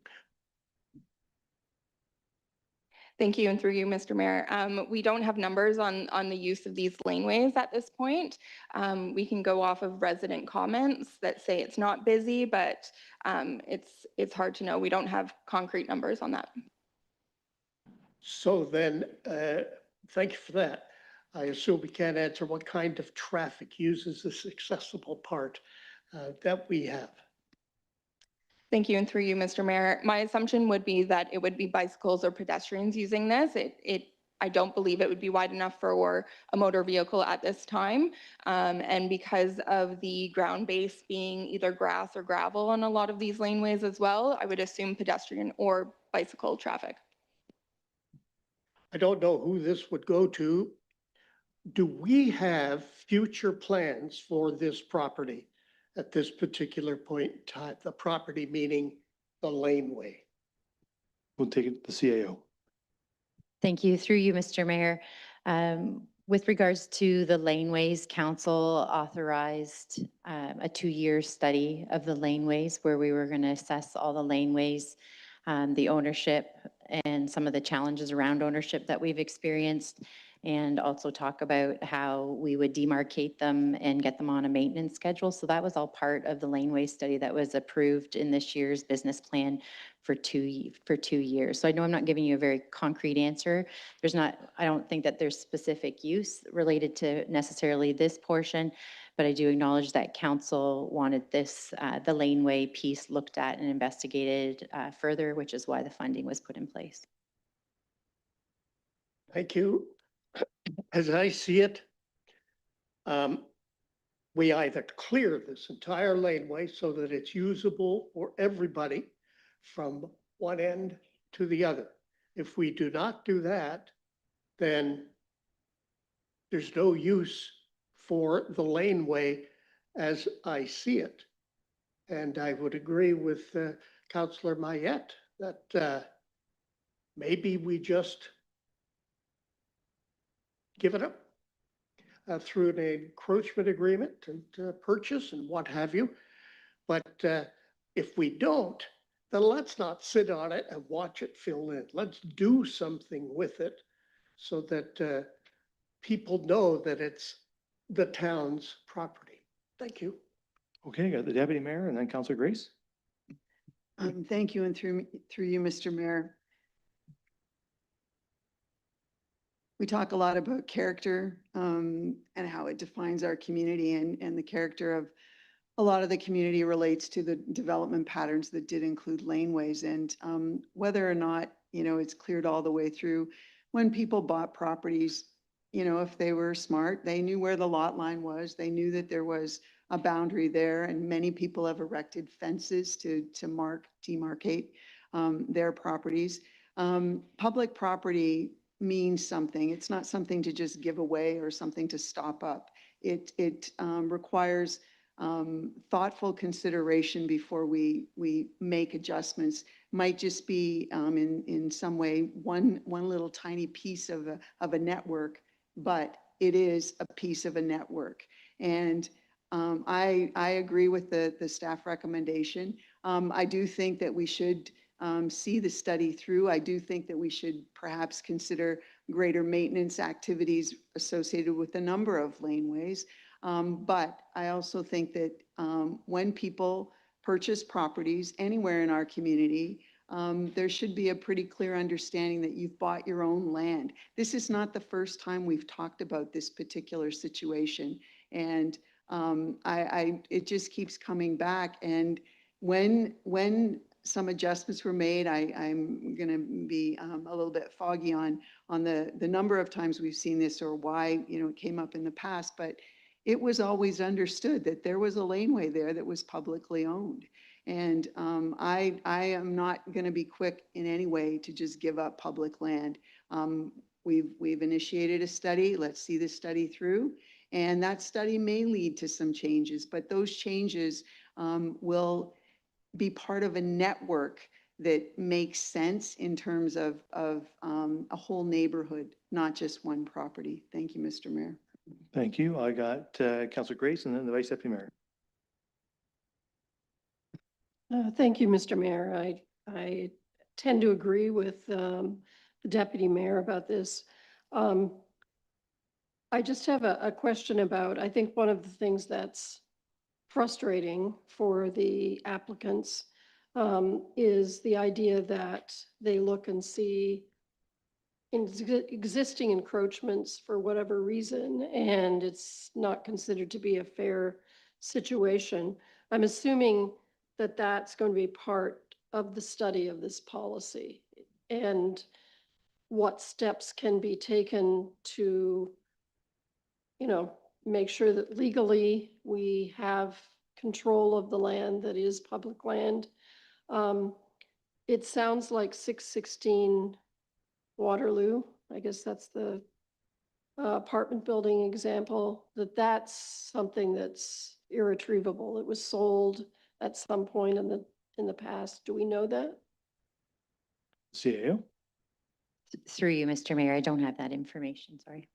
Thank you, and through you, Mr. Mayor. We don't have numbers on the use of these laneways at this point. We can go off of resident comments that say it's not busy, but it's hard to know. We don't have concrete numbers on that. So then, thank you for that. I assume we can't answer what kind of traffic uses this accessible part that we have. Thank you, and through you, Mr. Mayor. My assumption would be that it would be bicycles or pedestrians using this. I don't believe it would be wide enough for a motor vehicle at this time. And because of the ground base being either grass or gravel on a lot of these laneways as well, I would assume pedestrian or bicycle traffic. I don't know who this would go to. Do we have future plans for this property at this particular point in time? The property meaning the laneway. We'll take it to the CAO. Thank you. Through you, Mr. Mayor. With regards to the laneways, council authorized a 2-year study of the laneways where we were going to assess all the laneways, the ownership, and some of the challenges around ownership that we've experienced. and also talk about how we would demarcate them and get them on a maintenance schedule. So that was all part of the laneway study that was approved in this year's business plan for 2 years. So I know I'm not giving you a very concrete answer. I don't think that there's specific use related to necessarily this portion, but I do acknowledge that council wanted this, the laneway piece looked at and investigated further, which is why the funding was put in place. Thank you. As I see it, we either clear this entire laneway so that it's usable for everybody from one end to the other. If we do not do that, then there's no use for the laneway as I see it. And I would agree with Councillor Mayette that maybe we just give it up through an encroachment agreement and purchase and what have you. But if we don't, then let's not sit on it and watch it fill in. Let's do something with it so that people know that it's the town's property. Thank you. Okay, got the deputy mayor and then Councillor Grace. Thank you, and through you, Mr. Mayor. We talk a lot about character and how it defines our community, and the character of a lot of the community relates to the development patterns that did include laneways, and whether or not, it's cleared all the way through. When people bought properties, if they were smart, they knew where the lot line was. They knew that there was a boundary there, and many people have erected fences to demarcate their properties. Public property means something. It's not something to just give away or something to stop up. It requires thoughtful consideration before we make adjustments. Might just be in some way one little tiny piece of a network, but it is a piece of a network. And I agree with the staff recommendation. I do think that we should see the study through. I do think that we should perhaps consider greater maintenance activities associated with the number of laneways. But I also think that when people purchase properties anywhere in our community, there should be a pretty clear understanding that you've bought your own land. This is not the first time we've talked about this particular situation. And it just keeps coming back. And when some adjustments were made, I'm going to be a little bit foggy on the number of times we've seen this or why it came up in the past, but it was always understood that there was a laneway there that was publicly owned. And I am not going to be quick in any way to just give up public land. We've initiated a study. Let's see the study through. And that study may lead to some changes, but those changes will be part of a network that makes sense in terms of a whole neighborhood, not just one property. Thank you, Mr. Mayor. Thank you. I got Councillor Grace and then the Vice Deputy Mayor. Thank you, Mr. Mayor. I tend to agree with the Deputy Mayor about this. I just have a question about, I think one of the things that's frustrating for the applicants is the idea that they look and see existing encroachments for whatever reason, and it's not considered to be a fair situation. I'm assuming that that's going to be part of the study of this policy and what steps can be taken to, make sure that legally we have control of the land that is public land. It sounds like 616 Waterloo, I guess that's the apartment building example, that's something that's irretrievable. It was sold at some point in the past. Do we know that? CAO. Through you, Mr. Mayor, I don't have that information, sorry.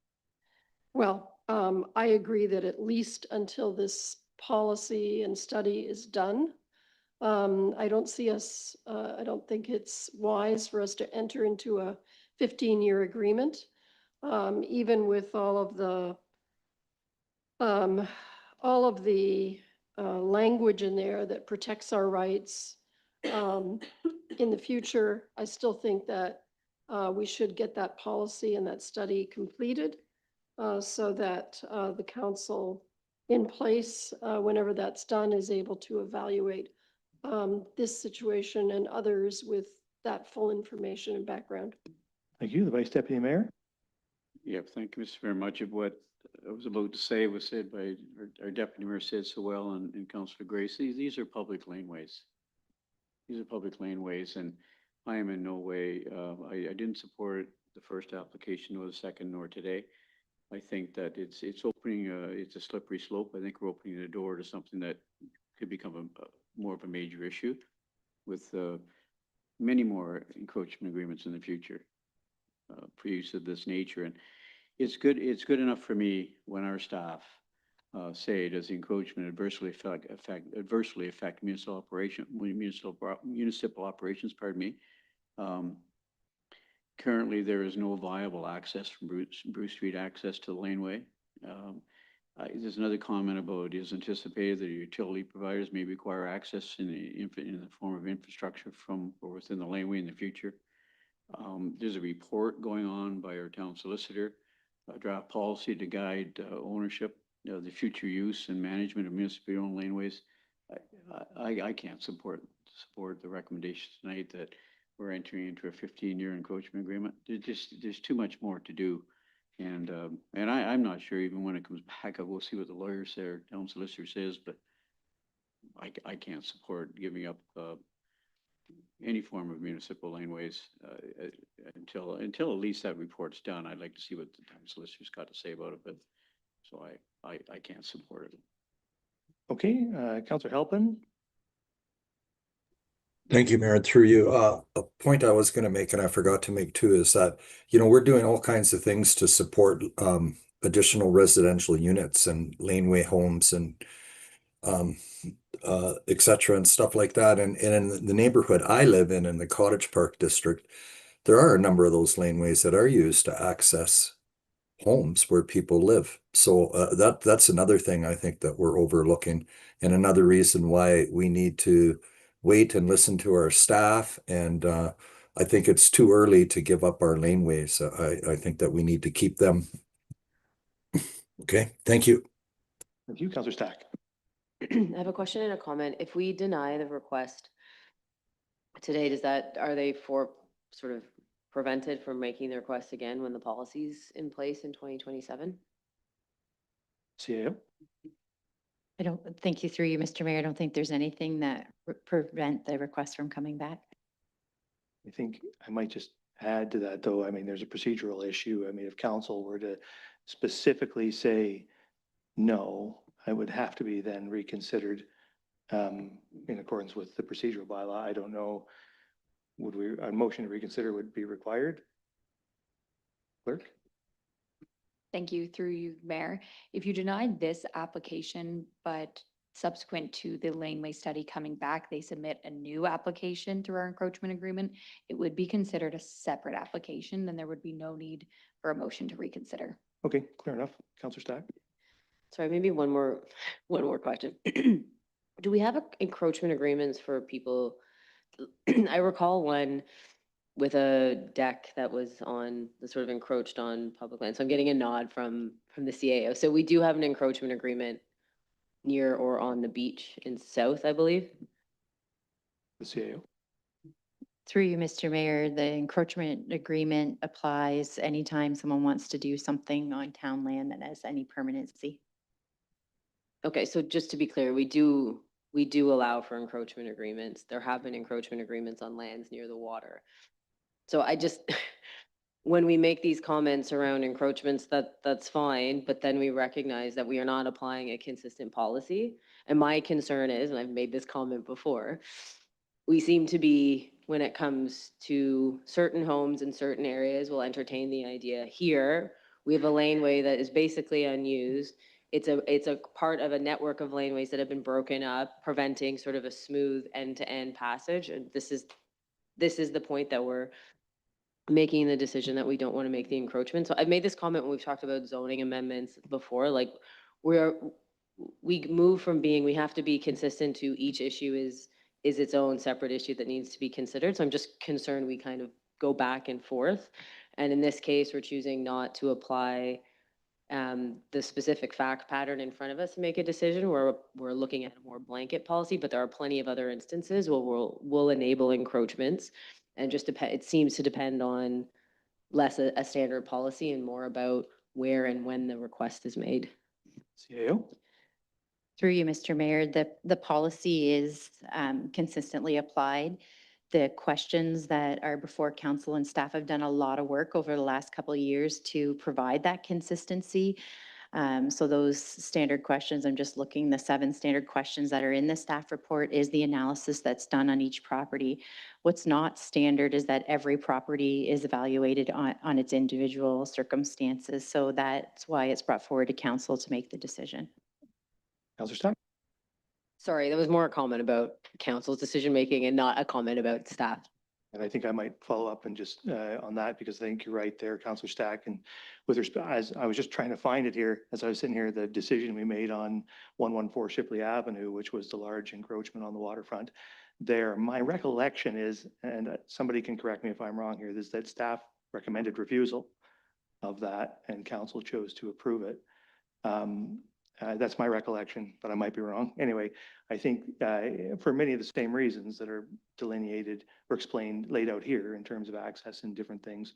Well, I agree that at least until this policy and study is done, I don't think it's wise for us to enter into a 15-year agreement. even with all of the language in there that protects our rights. In the future, I still think that we should get that policy and that study completed so that the council in place, whenever that's done, is able to evaluate this situation and others with that full information and background. Thank you. The Vice Deputy Mayor. Yeah, thank you, Mr. Mayor. Much of what I was about to say was said by our Deputy Mayor said so well and Councillor Grace. These are public laneways. These are public laneways, and I am in no way, I didn't support the first application nor the second nor today. I think that it's opening, it's a slippery slope. I think we're opening the door to something that could become more of a major issue with many more encroachment agreements in the future for use of this nature. And it's good enough for me when our staff say, does the encroachment adversely affect municipal operations, pardon me. Currently, there is no viable access from Bruce Street access to the laneway. There's another comment about it is anticipated that utility providers may require access in the form of infrastructure from or within the laneway in the future. There's a report going on by our town solicitor, a draft policy to guide ownership, the future use and management of municipally owned laneways. I can't support the recommendation tonight that we're entering into a 15-year encroachment agreement. There's too much more to do. And I'm not sure even when it comes back, we'll see what the lawyer says, town solicitor says, but I can't support giving up any form of municipal laneways until at least that report's done. I'd like to see what the town solicitor's got to say about it, but so I can't support it. Okay, Councillor Halpin. Thank you, Mayor. Through you, a point I was going to make and I forgot to make too is that, we're doing all kinds of things to support additional residential units and laneway homes and et cetera and stuff like that. And in the neighborhood I live in the Cottage Park district, there are a number of those laneways that are used to access homes where people live. So that's another thing I think that we're overlooking, and another reason why we need to wait and listen to our staff. And I think it's too early to give up our laneways. I think that we need to keep them. Okay, thank you. Thank you, Councillor Stack. I have a question and a comment. If we deny the request today, are they sort of prevented from making the request again when the policy's in place in 2027? CAO. Thank you through you, Mr. Mayor. I don't think there's anything that prevent the request from coming back. I think I might just add to that, though. I mean, there's a procedural issue. I mean, if council were to specifically say no, it would have to be then reconsidered in accordance with the procedural bylaw. I don't know, a motion to reconsider would be required? Clerk? Thank you, through you, Mayor. If you denied this application, but subsequent to the laneway study coming back, they submit a new application through our encroachment agreement, it would be considered a separate application, then there would be no need for a motion to reconsider. Okay, clear enough. Councillor Stack? Sorry, maybe one more question. Do we have encroachment agreements for people? I recall one with a deck that was sort of encroached on public land. So I'm getting a nod from the CAO. So we do have an encroachment agreement near or on the beach in South, I believe. The CAO. Through you, Mr. Mayor, the encroachment agreement applies anytime someone wants to do something on town land that has any permanency. Okay, so just to be clear, we do allow for encroachment agreements. There have been encroachment agreements on lands near the water. So when we make these comments around encroachments, that's fine, but then we recognize that we are not applying a consistent policy. And my concern is, and I've made this comment before, we seem to be, when it comes to certain homes in certain areas, we'll entertain the idea. Here, we have a laneway that is basically unused. It's a part of a network of laneways that have been broken up, preventing sort of a smooth end-to-end passage. And this is the point that we're making the decision that we don't want to make the encroachment. So I've made this comment when we've talked about zoning amendments before, like we move from being, we have to be consistent to each issue is its own separate issue that needs to be considered. So I'm just concerned we kind of go back and forth. And in this case, we're choosing not to apply the specific fact pattern in front of us to make a decision where we're looking at a more blanket policy, but there are plenty of other instances where we'll enable encroachments, and just it seems to depend on less a standard policy and more about where and when the request is made. CAO? Through you, Mr. Mayor, the policy is consistently applied. The questions that are before council and staff have done a lot of work over the last couple of years to provide that consistency. So those standard questions, I'm just looking, the 7 standard questions that are in the staff report is the analysis that's done on each property. What's not standard is that every property is evaluated on its individual circumstances. So that's why it's brought forward to council to make the decision. Councillor Stein? Sorry, that was more a comment about council's decision-making and not a comment about staff. And I think I might follow up and just on that, because I think you're right there, Councillor Stack. And with respect, as I was just trying to find it here, as I was sitting here, the decision we made on 114 Shipley Avenue, which was the large encroachment on the waterfront there, my recollection is, and somebody can correct me if I'm wrong here, is that staff recommended refusal of that and council chose to approve it. That's my recollection, but I might be wrong. Anyway, I think for many of the same reasons that are delineated or explained, laid out here in terms of access and different things.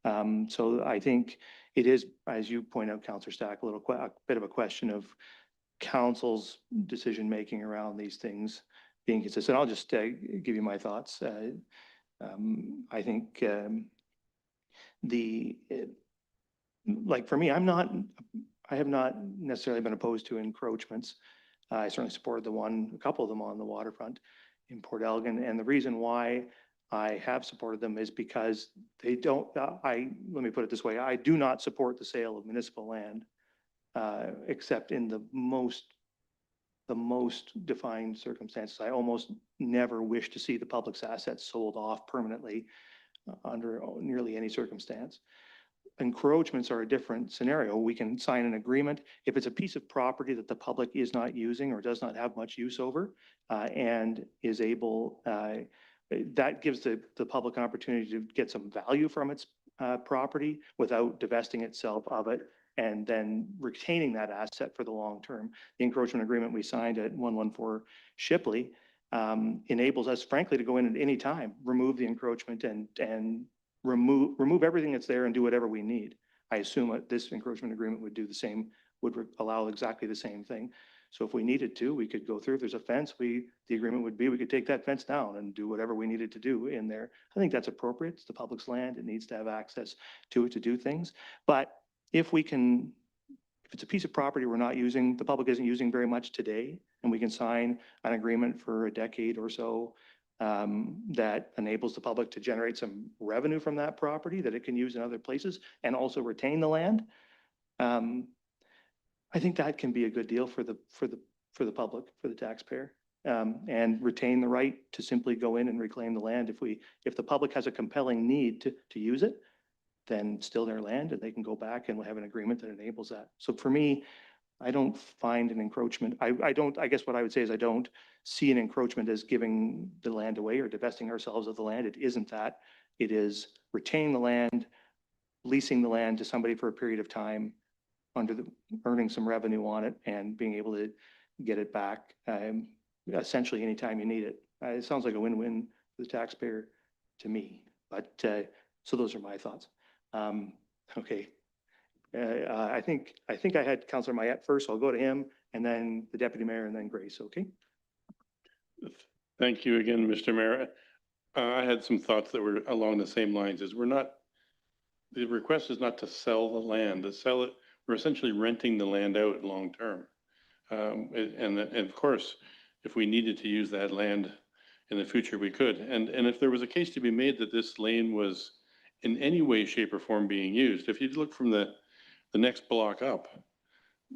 So I think it is, as you point out, Councillor Stack, a bit of a question of council's decision-making around these things being consistent. I'll just give you my thoughts. I think like for me, I have not necessarily been opposed to encroachments. I certainly supported a couple of them on the waterfront in Port Elgin. And the reason why I have supported them is because they don't, let me put it this way, I do not support the sale of municipal land, except in the most defined circumstances. I almost never wish to see the public's assets sold off permanently under nearly any circumstance. Encroachments are a different scenario. We can sign an agreement if it's a piece of property that the public is not using or does not have much use over, and is able, that gives the public an opportunity to get some value from its property without divesting itself of it and then retaining that asset for the long term. The encroachment agreement we signed at 114 Shipley enables us, frankly, to go in at any time, remove the encroachment and remove everything that's there and do whatever we need. I assume this encroachment agreement would do the same, would allow exactly the same thing. So if we needed to, we could go through. If there's a fence, the agreement would be we could take that fence down and do whatever we needed to do in there. I think that's appropriate. It's the public's land. It needs to have access to it to do things. But if it's a piece of property we're not using, the public isn't using very much today, and we can sign an agreement for a decade or so that enables the public to generate some revenue from that property that it can use in other places and also retain the land. I think that can be a good deal for the public, for the taxpayer, and retain the right to simply go in and reclaim the land. If the public has a compelling need to use it, then still their land, and they can go back and we'll have an agreement that enables that. So for me, I don't find an encroachment. I guess what I would say is I don't see an encroachment as giving the land away or divesting ourselves of the land. It isn't that. It is retaining the land, leasing the land to somebody for a period of time, earning some revenue on it and being able to get it back essentially anytime you need it. It sounds like a win-win for the taxpayer to me. But so those are my thoughts. Okay. I think I had Councillor Mayette first, so I'll go to him and then the deputy mayor and then Grace, okay? Thank you again, Mr. Mayor. I had some thoughts that were along the same lines as the request is not to sell the land, to sell it. We're essentially renting the land out long term. And of course, if we needed to use that land in the future, we could. And if there was a case to be made that this lane was in any way, shape, or form being used, if you look from the next block up,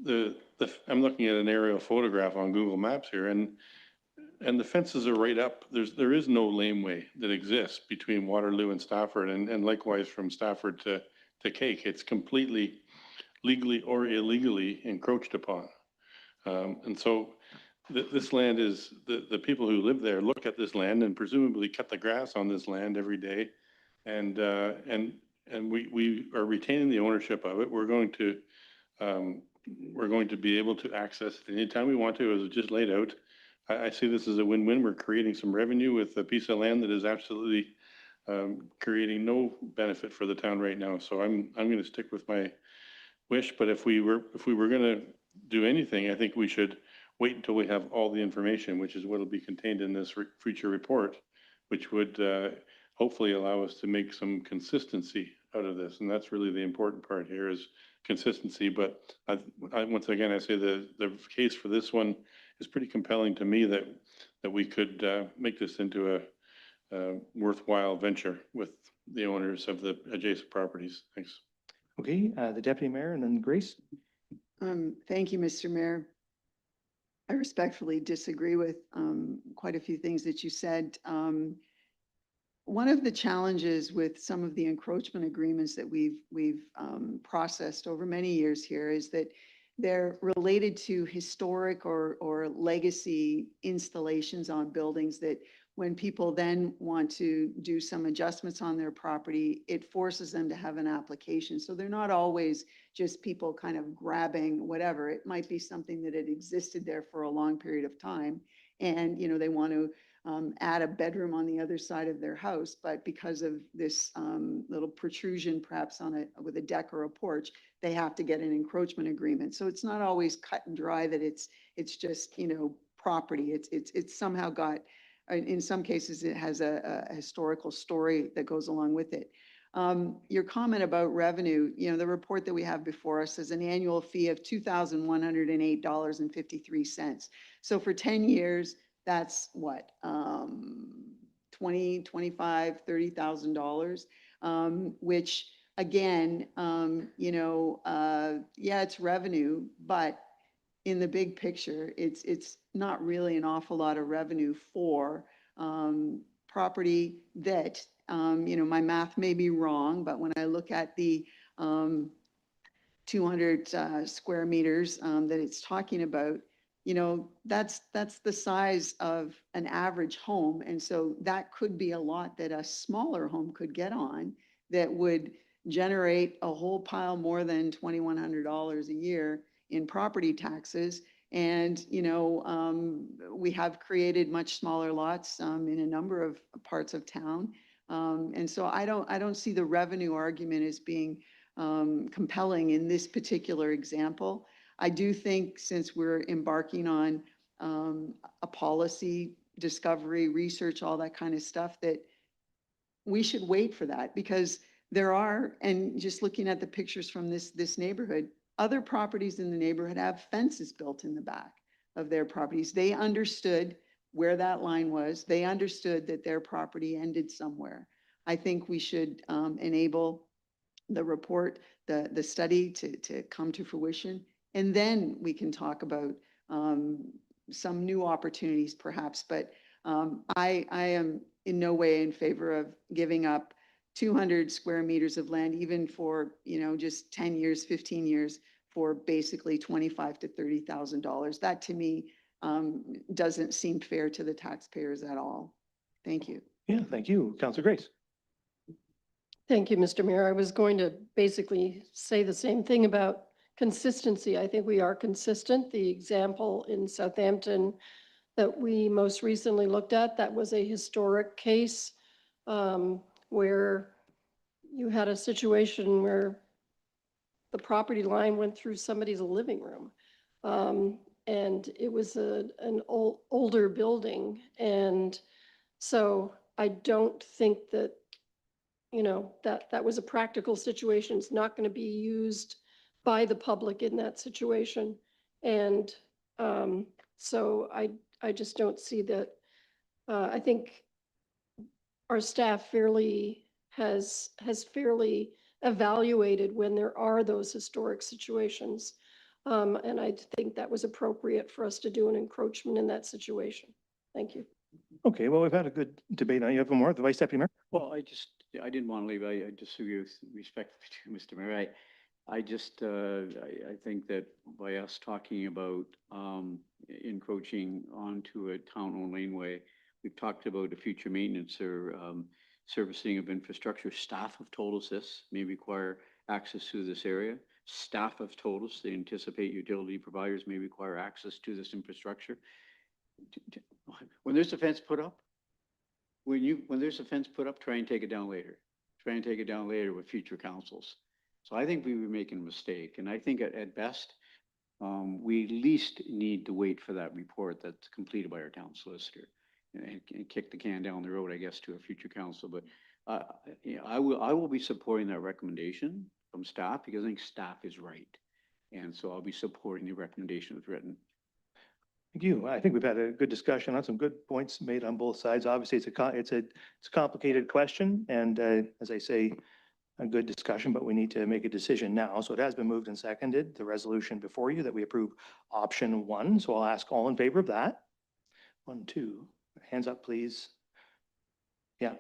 I'm looking at an aerial photograph on Google Maps here, and And the fences are right up. There is no laneway that exists between Waterloo and Stafford, and likewise from Stafford to Cake. It's completely legally or illegally encroached upon. And so this land is, the people who live there look at this land and presumably cut the grass on this land every day. And we are retaining the ownership of it. We're going to be able to access it anytime we want to, as it just laid out. I see this as a win-win. We're creating some revenue with a piece of land that is absolutely creating no benefit for the town right now. So I'm going to stick with my wish. But if we were going to do anything, I think we should wait until we have all the information, which is what will be contained in this future report, which would hopefully allow us to make some consistency out of this. And that's really the important part here, is consistency. But once again, I say the case for this one is pretty compelling to me, that we could make this into a worthwhile venture with the owners of the adjacent properties. Thanks. Okay, the deputy mayor and then Grace. Thank you, Mr. Mayor. I respectfully disagree with quite a few things that you said. One of the challenges with some of the encroachment agreements that we've processed over many years here is that they're related to historic or legacy installations on buildings that when people then want to do some adjustments on their property, it forces them to have an application. So they're not always just people kind of grabbing whatever. It might be something that had existed there for a long period of time. And, you know, they want to add a bedroom on the other side of their house, but because of this little protrusion, perhaps with a deck or a porch, they have to get an encroachment agreement. So it's not always cut and dry that it's just, you know, property. It's somehow got, in some cases, it has a historical story that goes along with it. Your comment about revenue, you know, the report that we have before us says an annual fee of $2,108.53. So for 10 years, that's what, $20,000, $25,000, $30,000, which again, you know, yeah, it's revenue, but in the big picture, it's not really an awful lot of revenue for property that, you know, my math may be wrong, but when I look at the 200 square meters that it's talking about, you know, that's the size of an average home. And so that could be a lot that a smaller home could get on that would generate a whole pile more than $2,100 a year in property taxes. And, you know, we have created much smaller lots in a number of parts of town. And so I don't see the revenue argument as being compelling in this particular example. I do think, since we're embarking on a policy discovery, research, all that kind of stuff, that we should wait for that, because there are, and just looking at the pictures from this neighborhood, other properties in the neighborhood have fences built in the back of their properties. They understood where that line was. They understood that their property ended somewhere. I think we should enable the report, the study to come to fruition. And then we can talk about some new opportunities perhaps, but I am in no way in favor of giving up 200 square meters of land, even for, you know, just 10 years, 15 years, for basically $25,000 to $30,000. That to me doesn't seem fair to the taxpayers at all. Thank you. Yeah, thank you. Councilor Grace. Thank you, Mr. Mayor. I was going to basically say the same thing about consistency. I think we are consistent. The example in Southampton that we most recently looked at, that was a historic case where you had a situation where the property line went through somebody's living room. And it was an older building. And so I don't think that, you know, that was a practical situation. It's not going to be used by the public in that situation. And so I just don't see that. I think our staff has fairly evaluated when there are those historic situations. And I think that was appropriate for us to do an encroachment in that situation. Thank you. Okay, well, we've had a good debate. Now you have one more, the Vice Deputy Mayor? Well, I didn't want to leave. I disagree with respect to Mr. Mayor. I think that by us talking about encroaching onto a town-owned laneway, we've talked about the future maintenance or servicing of infrastructure. Staff have told us this may require access to this area. Staff have told us they anticipate utility providers may require access to this infrastructure. When there's a fence put up, when there's a fence put up, try and take it down later. Try and take it down later with future councils. So I think we were making a mistake, and I think at best, we at least need to wait for that report that's completed by our town solicitor and kick the can down the road, I guess, to a future council. But yeah, I will be supporting that recommendation from staff because I think staff is right, and so I'll be supporting the recommendation that's written. Thank you. I think we've had a good discussion on some good points made on both sides. Obviously, it's a complicated question, and as I say, a good discussion, but we need to make a decision now. So it has been moved and seconded, the resolution before you, that we approve option 1. So I'll ask all in favor of that. 1, 2, hands up, please. Yeah.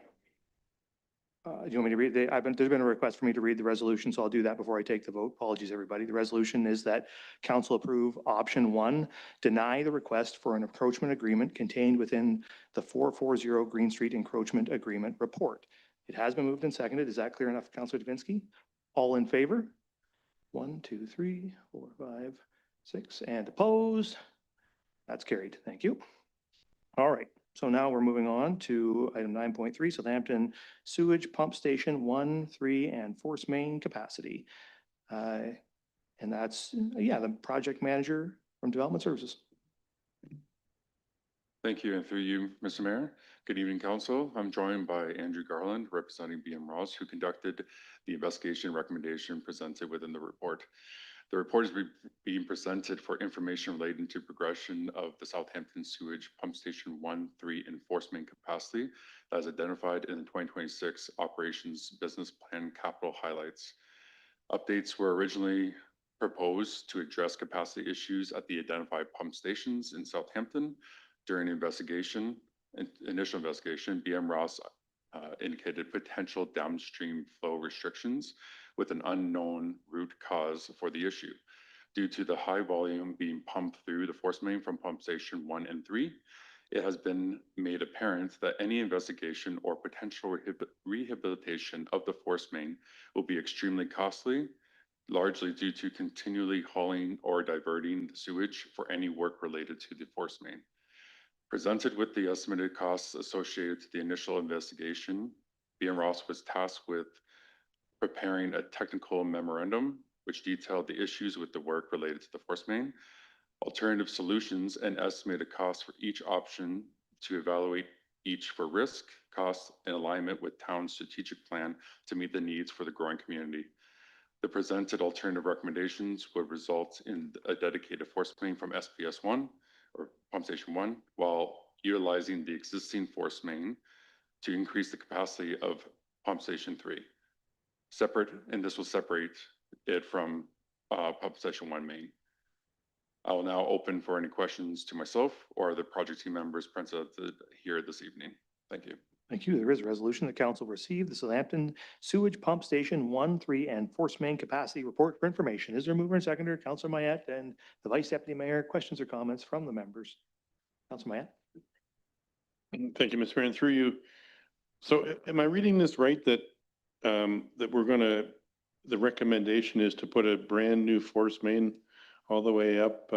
Do you want me to read there's been a request for me to read the resolution, so I'll do that before I take the vote. Apologies, everybody. The resolution is that council approve option 1, deny the request for an encroachment agreement contained within the 440 Green Street encroachment agreement report. It has been moved and seconded. Is that clear enough, Councillor Davinsky? All in favor? 1, 2, 3, 4, 5, 6, and opposed? That's carried. Thank you. All right. So now we're moving on to item 9.3, Southampton Sewage Pump Station 1, 3, and Force Main Capacity. And that's, the project manager from Development Services. Thank you, and through you, Mr. Mayor. Good evening, Council. I'm joined by Andrew Garland, representing BM Ross, who conducted the investigation recommendation presented within the report. The report is being presented for information relating to progression of the Southampton Sewage Pump Station 1, 3, and Force Main capacity that is identified in the 2026 Operations Business Plan Capital Highlights. Updates were originally proposed to address capacity issues at the identified pump stations in Southampton. During initial investigation, BM Ross indicated potential downstream flow restrictions with an unknown root cause for the issue. Due to the high volume being pumped through the force main from pump station 1 and 3, it has been made apparent that any investigation or potential rehabilitation of the force main will be extremely costly, largely due to continually hauling or diverting the sewage for any work related to the force main. Presented with the estimated costs associated to the initial investigation, BM Ross was tasked with preparing a technical memorandum which detailed the issues with the work related to the force main, alternative solutions, and estimated costs for each option to evaluate each for risk, cost, and alignment with town's strategic plan to meet the needs for the growing community. The presented alternative recommendations would result in a dedicated force main from SPS 1 or pump station 1, while utilizing the existing force main to increase the capacity of pump station 3. And this will separate it from pump station 1 main. I will now open for any questions to myself or the project team members present here this evening. Thank you. Thank you. There is a resolution that council received the Southampton Sewage Pump Station 1, 3, and Force Main Capacity Report for information. Is there a mover and seconder? Councillor Mayette and the Vice Deputy Mayor. Questions or comments from the members? Councillor Mayette. Thank you, Mr. Mayor, and through you. So am I reading this right that the recommendation is to put a brand new force main all the way up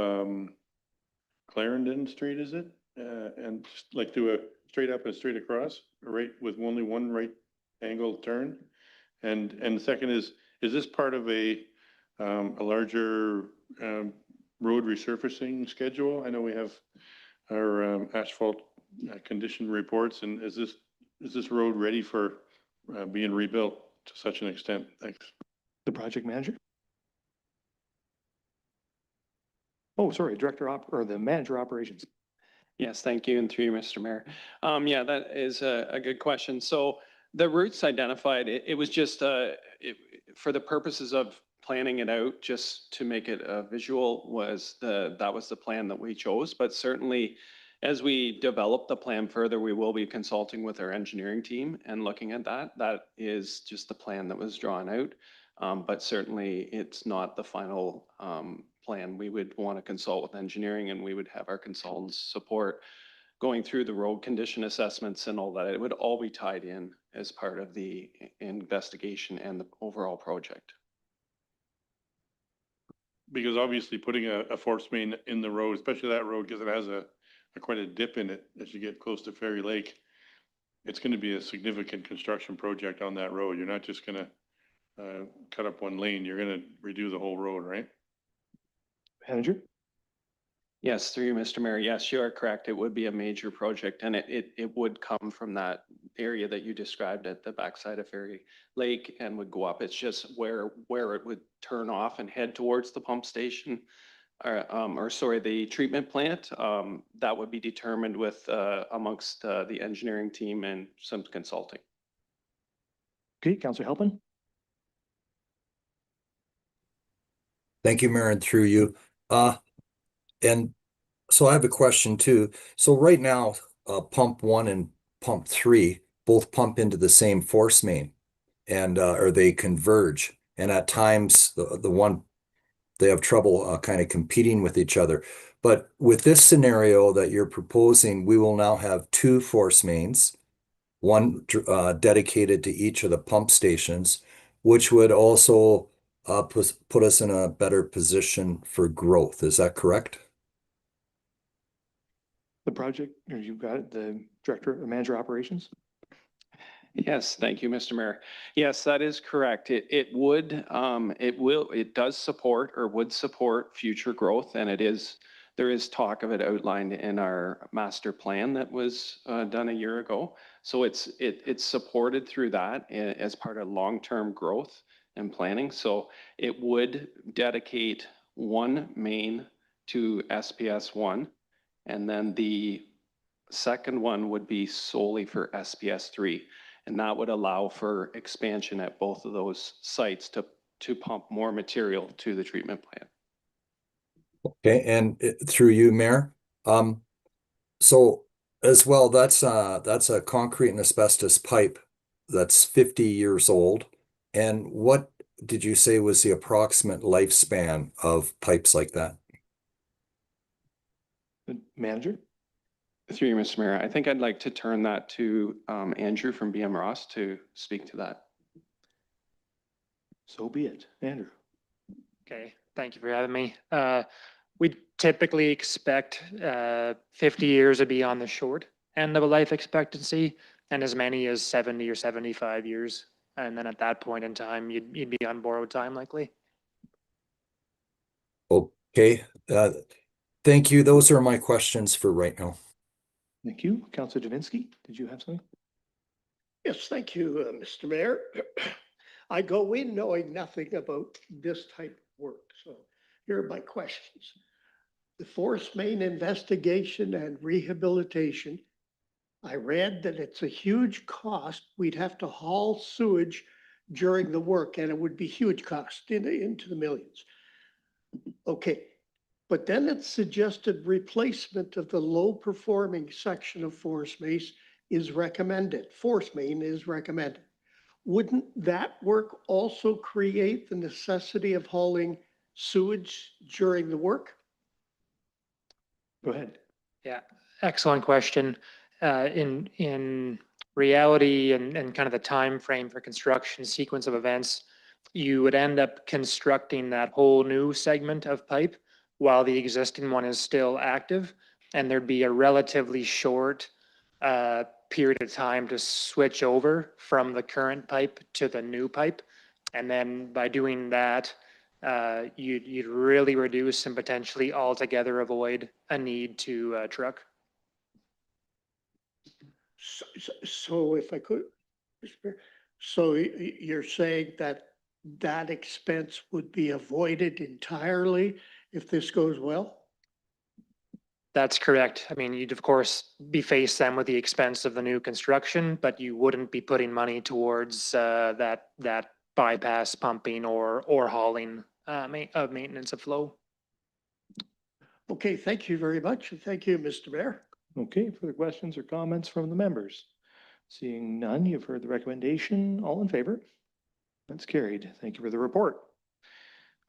Clarendon Street, is it? And just like do a straight up and straight across, right, with only one right angle turn? And the second is this part of a larger road resurfacing schedule? I know we have our asphalt condition reports, and is this road ready for being rebuilt to such an extent? Thanks. The project manager. Oh, sorry, the manager operations. Yes, thank you, and through you, Mr. Mayor. Yeah, that is a good question. So the routes identified, it was just for the purposes of planning it out, just to make it visual, that was the plan that we chose. But certainly, As we develop the plan further, we will be consulting with our engineering team and looking at that. That is just the plan that was drawn out. But certainly it's not the final plan. We would want to consult with engineering, and we would have our consultants support going through the road condition assessments and all that. It would all be tied in as part of the investigation and the overall project. Because obviously putting a force main in the road, especially that road, because it has a quite a dip in it as you get close to Ferry Lake, it's going to be a significant construction project on that road. You're not just going to cut up one lane. You're going to redo the whole road, right? Manager? Yes, through you, Mr. Mayor. Yes, you are correct. It would be a major project, and it would come from that area that you described at the backside of Ferry Lake and would go up. It's just where it would turn off and head towards the pump station, or sorry, the treatment plant. That would be determined with amongst the engineering team and some consulting. Okay, Councillor Halpin? Thank you, Mayor, and through you. And so I have a question too. So right now, pump 1 and pump 3 both pump into the same force main, and or they converge. And at times, the one they have trouble kind of competing with each other. But with this scenario that you're proposing, we will now have 2 force mains, one dedicated to each of the pump stations, which would also put us in a better position for growth. Is that correct? The project, or you've got it, the director, the manager of operations? Yes, thank you, Mr. Mayor. Yes, that is correct. It does support or would support future growth, and there is talk of it outlined in our master plan that was done a year ago. So it's supported through that as part of long-term growth and planning. So it would dedicate one main to SPS 1, and then the second one would be solely for SPS 3. And that would allow for expansion at both of those sites to pump more material to the treatment plant. Okay, and through you, Mayor. So as well, that's a concrete and asbestos pipe that's 50 years old. And what did you say was the approximate lifespan of pipes like that? The manager? Through you, Mr. Mayor, I think I'd like to turn that to Andrew from BM Ross to speak to that. So be it. Andrew? Okay, thank you for having me. We typically expect 50 years to be on the short end of a life expectancy, and as many as 70 or 75 years. And then at that point in time, you'd be on borrowed time likely. Okay, thank you. Those are my questions for right now. Thank you. Councillor Javinski, did you have something? Yes, thank you, Mr. Mayor. I go in knowing nothing about this type of work, so here are my questions. The force main investigation and rehabilitation, I read that it's a huge cost. We'd have to haul sewage during the work, and it would be huge cost into the millions. Okay, but then it suggested replacement of the low performing section of force main is recommended. Force main is recommended. Wouldn't that work also create the necessity of hauling sewage during the work? Go ahead. Yeah, excellent question. In reality and kind of the time frame for construction sequence of events, you would end up constructing that whole new segment of pipe while the existing one is still active, and there'd be a relatively short period of time to switch over from the current pipe to the new pipe. And then by doing that, you'd really reduce and potentially altogether avoid a need to truck. So if I could, so you're saying that that expense would be avoided entirely if this goes well? That's correct. I mean, you'd of course be faced then with the expense of the new construction, but you wouldn't be putting money towards that bypass pumping or hauling maintenance of flow. Okay, thank you very much. And thank you, Mr. Mayor. Okay, further questions or comments from the members? Seeing none, you've heard the recommendation. All in favor? That's carried. Thank you for the report.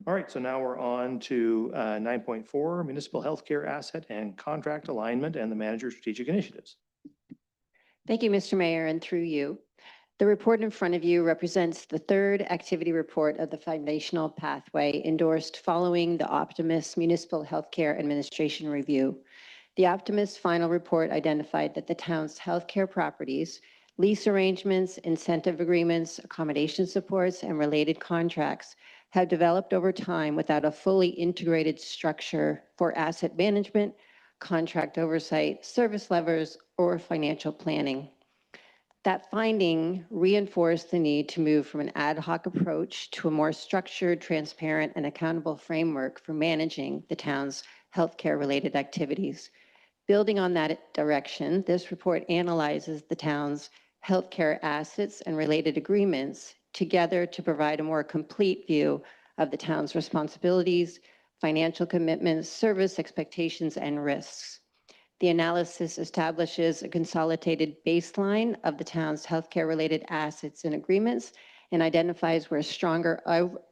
All right, so now we're on to 9.4, municipal healthcare asset and contract alignment and the manager's strategic initiatives. Thank you, Mr. Mayor, and through you. The report in front of you represents the third activity report of the foundational pathway endorsed following the Optimus Municipal Healthcare Administration Review. The Optimus final report identified that the town's healthcare properties, lease arrangements, incentive agreements, accommodation supports, and related contracts have developed over time without a fully integrated structure for asset management, contract oversight, service levers, or financial planning. That finding reinforced the need to move from an ad hoc approach to a more structured, transparent, and accountable framework for managing the town's healthcare-related activities. Building on that direction, this report analyzes the town's healthcare assets and related agreements together to provide a more complete view of the town's responsibilities, financial commitments, service expectations, and risks. The analysis establishes a consolidated baseline of the town's healthcare-related assets and agreements and identifies where stronger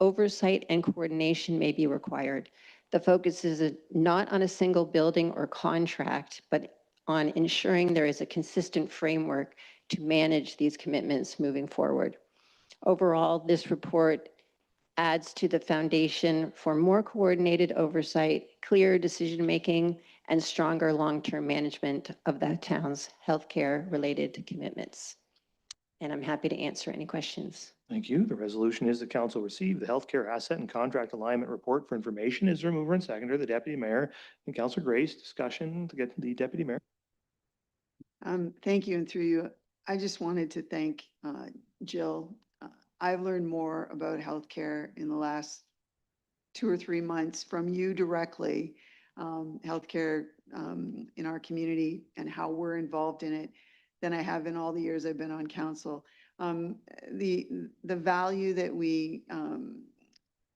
oversight and coordination may be required. The focus is not on a single building or contract, but on ensuring there is a consistent framework to manage these commitments moving forward. Overall, this report adds to the foundation for more coordinated oversight, clear decision-making, and stronger long-term management of the town's healthcare-related commitments. And I'm happy to answer any questions. Thank you. The resolution is the council receive the healthcare asset and contract alignment report for information. Is there a mover and seconder? The deputy mayor and Councillor Grace. Discussion to get the deputy mayor. Thank you, and through you, I just wanted to thank Jill. I've learned more about healthcare in the last 2 or 3 months from you directly, healthcare in our community and how we're involved in it, than I have in all the years I've been on council. The value that we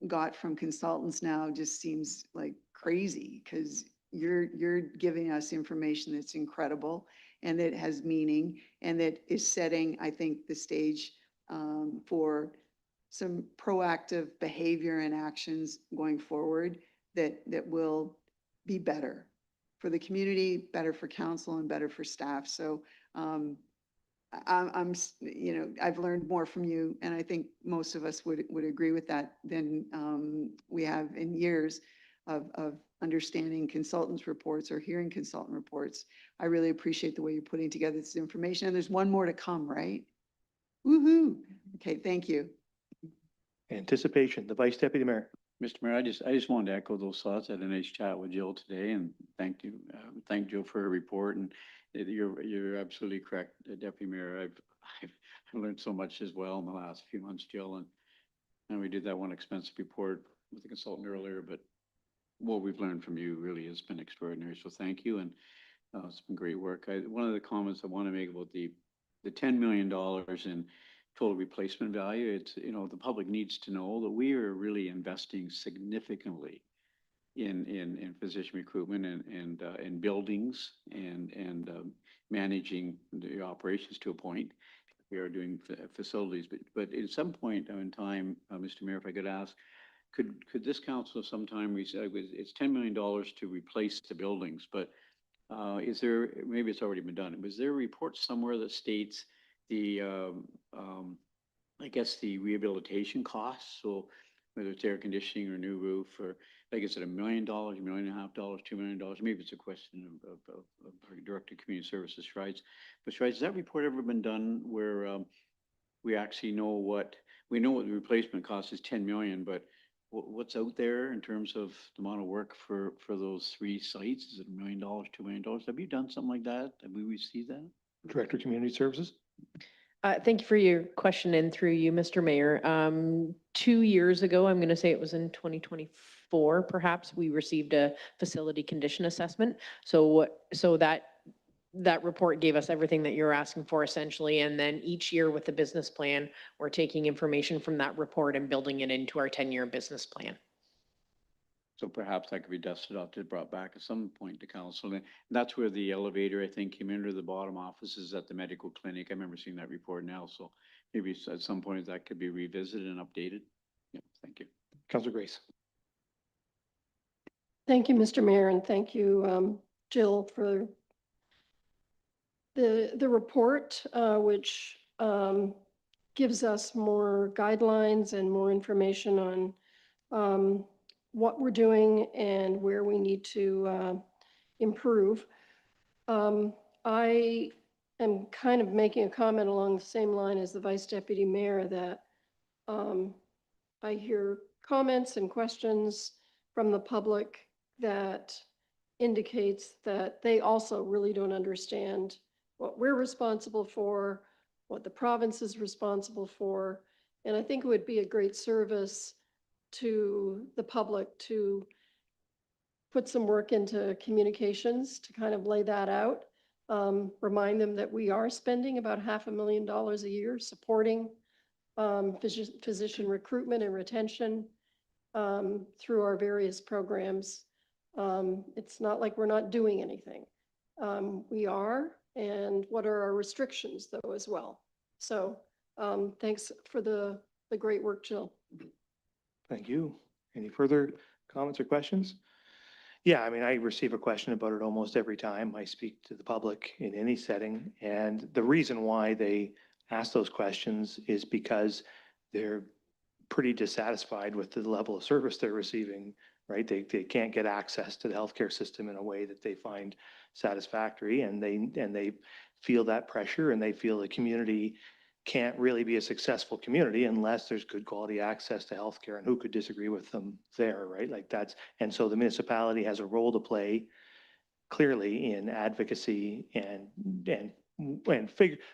got from consultants now just seems like crazy, because you're giving us information that's incredible and that has meaning and that is setting, I think, the stage for some proactive behavior and actions going forward that will be better for the community, better for council, and better for staff. So I've learned more from you, and I think most of us would agree with that than we have in years of understanding consultants' reports or hearing consultant reports. I really appreciate the way you're putting together this information, and there's one more to come, right? Woohoo! Okay, thank you. Anticipation, the vice deputy mayor. Mr. Mayor, I just wanted to echo those thoughts. I had a nice chat with Jill today, and thank you. Thank Jill for her report, and you're absolutely correct, Deputy Mayor. I've learned so much as well in the last few months, Jill, and we did that one expensive report with the consultant earlier, but what we've learned from you really has been extraordinary. So thank you, and it's been great work. One of the comments I want to make about the $10 million in total replacement value, it's, the public needs to know that we are really investing significantly in physician recruitment and in buildings and managing the operations to a point. We are doing facilities, but at some point in time, Mr. Mayor, if I could ask, could this council sometime, it's $10 million to replace the buildings, but is there, maybe it's already been done, was there a report somewhere that states the, I guess the rehabilitation costs? So whether it's air conditioning or new roof, or like, is it $1 million, $1.5 million, $2 million? Maybe it's a question of our Director of Community Services, Strides. But Strides, has that report ever been done where we actually know we know what the replacement cost is, 10 million, but what's out there in terms of the amount of work for those 3 sites? Is it $1 million, $2 million? Have you done something like that? Have we received that? Director of Community Services. Thank you for your question, and through you, Mr. Mayor. 2 years ago, I'm going to say it was in 2024, perhaps, we received a facility condition assessment. So that report gave us everything that you're asking for, essentially. And then each year with the business plan, we're taking information from that report and building it into our 10-year business plan. So perhaps that could be dusted off and brought back at some point to council. And that's where the elevator, I think, came into the bottom offices at the medical clinic. I remember seeing that report now. So maybe at some point that could be revisited and updated. Yeah, thank you. Councillor Grace. Thank you, Mr. Mayor, and thank you, Jill, for the report, which gives us more guidelines and more information on what we're doing and where we need to improve. I am kind of making a comment along the same line as the Vice Deputy Mayor that I hear comments and questions from the public that indicates that they also really don't understand what we're responsible for, what the province is responsible for. And I think it would be a great service to the public to put some work into communications to kind of lay that out. Remind them that we are spending about $500,000 a year supporting physician recruitment and retention through our various programs. It's not like we're not doing anything. We are, and what are our restrictions though as well? So thanks for the great work, Jill. Thank you. Any further comments or questions? Yeah, I mean, I receive a question about it almost every time I speak to the public in any setting. And the reason why they ask those questions is because they're pretty dissatisfied with the level of service they're receiving, right? They can't get access to the healthcare system in a way that they find satisfactory, and they feel that pressure, and they feel the community can't really be a successful community unless there's good quality access to healthcare. And who could disagree with them there, right? Like that's, and so the municipality has a role to play clearly in advocacy and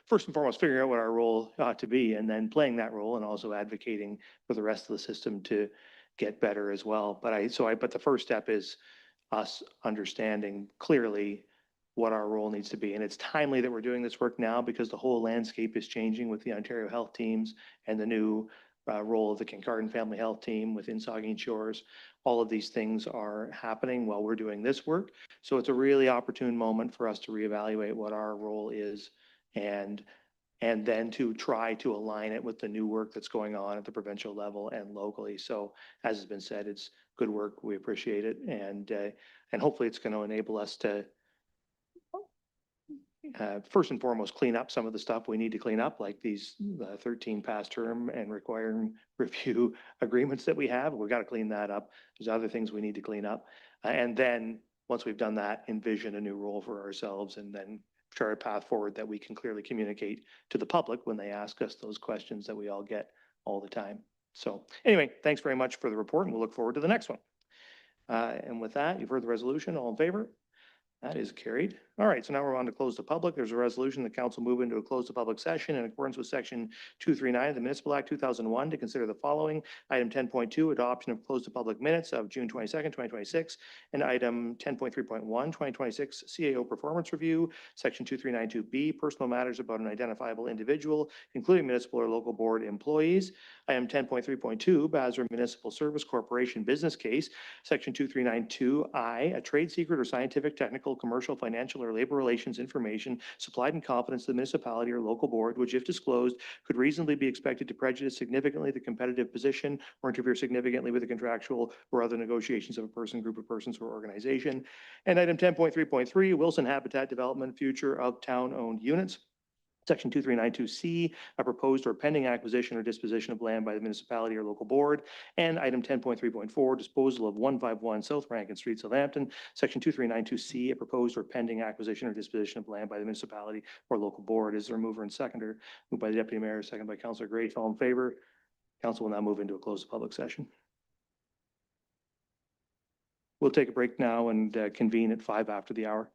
first and foremost, figuring out what our role ought to be, and then playing that role and also advocating for the rest of the system to get better as well. But the first step is us understanding clearly what our role needs to be. And it's timely that we're doing this work now because the whole landscape is changing with the Ontario Health Teams and the new role of the Kincardine Family Health Team within Saugeen Shores. All of these things are happening while we're doing this work. So it's a really opportune moment for us to reevaluate what our role is and then to try to align it with the new work that's going on at the provincial level and locally. So as has been said, it's good work. We appreciate it. And hopefully it's going to enable us to first and foremost, clean up some of the stuff we need to clean up, like these 13 past term and requiring review agreements that we have. We've got to clean that up. There's other things we need to clean up. And then once we've done that, envision a new role for ourselves and then chart a path forward that we can clearly communicate to the public when they ask us those questions that we all get all the time. So anyway, thanks very much for the report, and we'll look forward to the next one. And with that, you've heard the resolution. All in favor? That is carried. All right, so now we're on to close the public. There's a resolution the council move into a closed public session in accordance with section 239 of the Municipal Act 2001 to consider the following. Item 10.2, adoption of closed public minutes of June 22nd, 2026, and item 10.3.1, 2026 CAO performance review, section 2392B, personal matters about an identifiable individual, including municipal or local board employees. Item 10.3.2, Basra Municipal Service Corporation business case, section 2392I, a trade secret or scientific, technical, commercial, financial, or labor relations information supplied in confidence to the municipality or local board, which if disclosed could reasonably be expected to prejudice significantly the competitive position or interfere significantly with the contractual or other negotiations of a person, group of persons, or organization. And item 10.3.3, Wilson Habitat Development, future of town-owned units. Section 2392C, a proposed or pending acquisition or disposition of land by the municipality or local board. And item 10.3.4, disposal of 151 South Rankin Street, Southampton. Section 2392C, a proposed or pending acquisition or disposition of land by the municipality or local board. Is there a mover and seconder? Moved by the Deputy Mayor, second by Councillor Grace. All in favor? Council will now move into a closed public session. We'll take a break now and convene at 5 after the hour.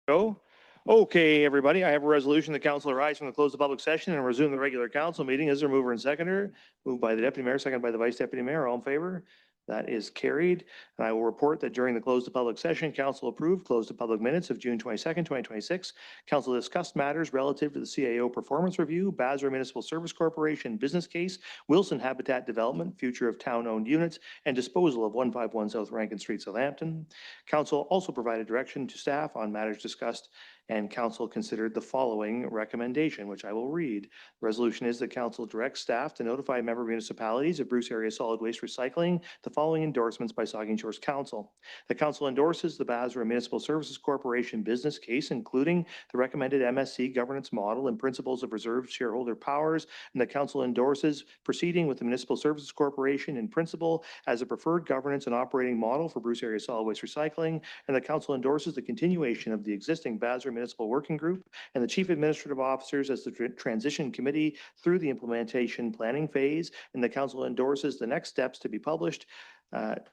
Go. Okay, everybody, I have a resolution. The council arise from the close of public session and resume the regular council meeting. Is there a mover and seconder? Moved by the deputy mayor, seconded by the vice deputy mayor. All in favor? That is carried. And I will report that during the close of public session, council approved closed to public minutes of June 22nd, 2026. Council discussed matters relative to the CAO performance review, Basra Municipal Service Corporation business case, Wilson Habitat Development, future of town-owned units, and disposal of 151 South Rankin Street, Southampton. Council also provided direction to staff on matters discussed, and council considered the following recommendation, which I will read. The resolution is that council directs staff to notify member municipalities of Bruce Area Solid Waste Recycling the following endorsements by Saugeen Shores Council. The council endorses the Basra Municipal Services Corporation business case, including the recommended MSC governance model and principles of reserved shareholder powers, and the council endorses proceeding with the Municipal Services Corporation in principle as a preferred governance and operating model for Bruce Area Solid Waste Recycling, and the council endorses the continuation of the existing Basra Municipal Working Group and the chief administrative officers as the transition committee through the implementation planning phase, and the council endorses the next steps to be published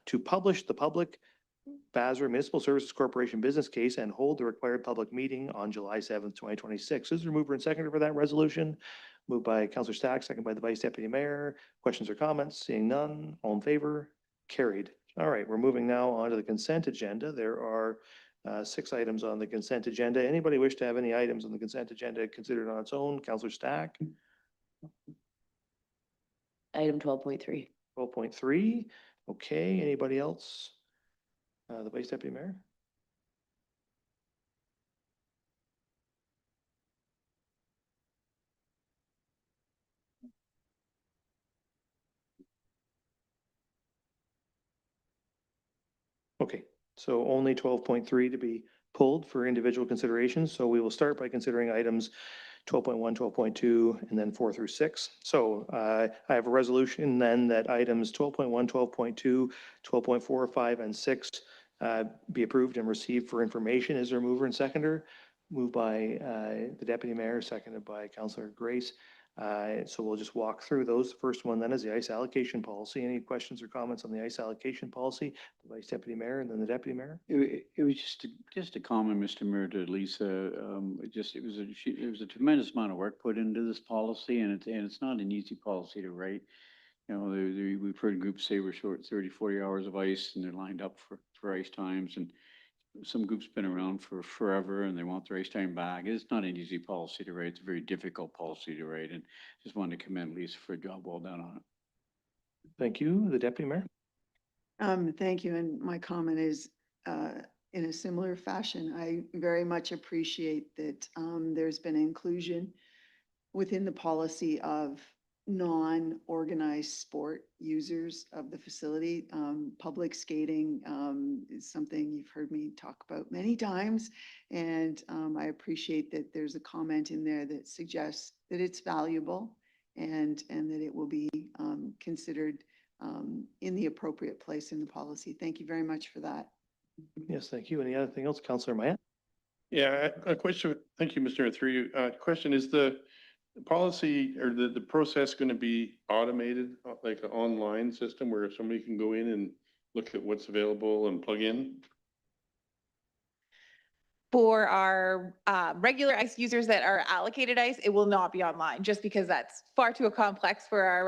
to publish the public Basra Municipal Services Corporation business case and hold the required public meeting on July 7th, 2026. Is there a mover and seconder for that resolution? Moved by Councillor Stack, second by the Vice Deputy Mayor. Questions or comments? Seeing none, all in favor? Carried. All right, we're moving now on to the consent agenda. There are 6 items on the consent agenda. Anybody wish to have any items on the consent agenda considered on its own? Councillor Stack? Item 12.3. 12.3. Okay, anybody else? The Vice Deputy Mayor? Okay, so only 12.3 to be pulled for individual considerations. So we will start by considering items 12.1, 12.2, and then 4 through 6. So I have a resolution then that items 12.1, 12.2, 12.4, 5, and 6 be approved and received for information. Is there a mover and seconder? Moved by the Deputy Mayor, seconded by Councillor Grace. So we'll just walk through those. The first one then is the ice allocation policy. Any questions or comments on the ice allocation policy? The Vice Deputy Mayor and then the Deputy Mayor. It was just a comment, Mr. Mayor, to Lisa. It was a tremendous amount of work put into this policy, and it's not an easy policy to write. You know, we've heard groups say we're short 30, 40 hours of ice, and they're lined up for ice times, and some groups been around for forever and they want their ice time back. It's not an easy policy to write. It's a very difficult policy to write, and just wanted to commend Lisa for a job well done on it. Thank you. The Deputy Mayor. Thank you. And my comment is in a similar fashion. I very much appreciate that there's been inclusion within the policy of non-organized sport users of the facility. Public skating is something you've heard me talk about many times. And I appreciate that there's a comment in there that suggests that it's valuable and that it will be considered in the appropriate place in the policy. Thank you very much for that. Yes, thank you. Any other thing else, Councillor Maya? Yeah, a question. Thank you, Mr. Through you. Question is the policy or the process going to be automated, like an online system where somebody can go in and look at what's available and plug in? For our regular ice users that are allocated ice, it will not be online, just because that's far too complex for our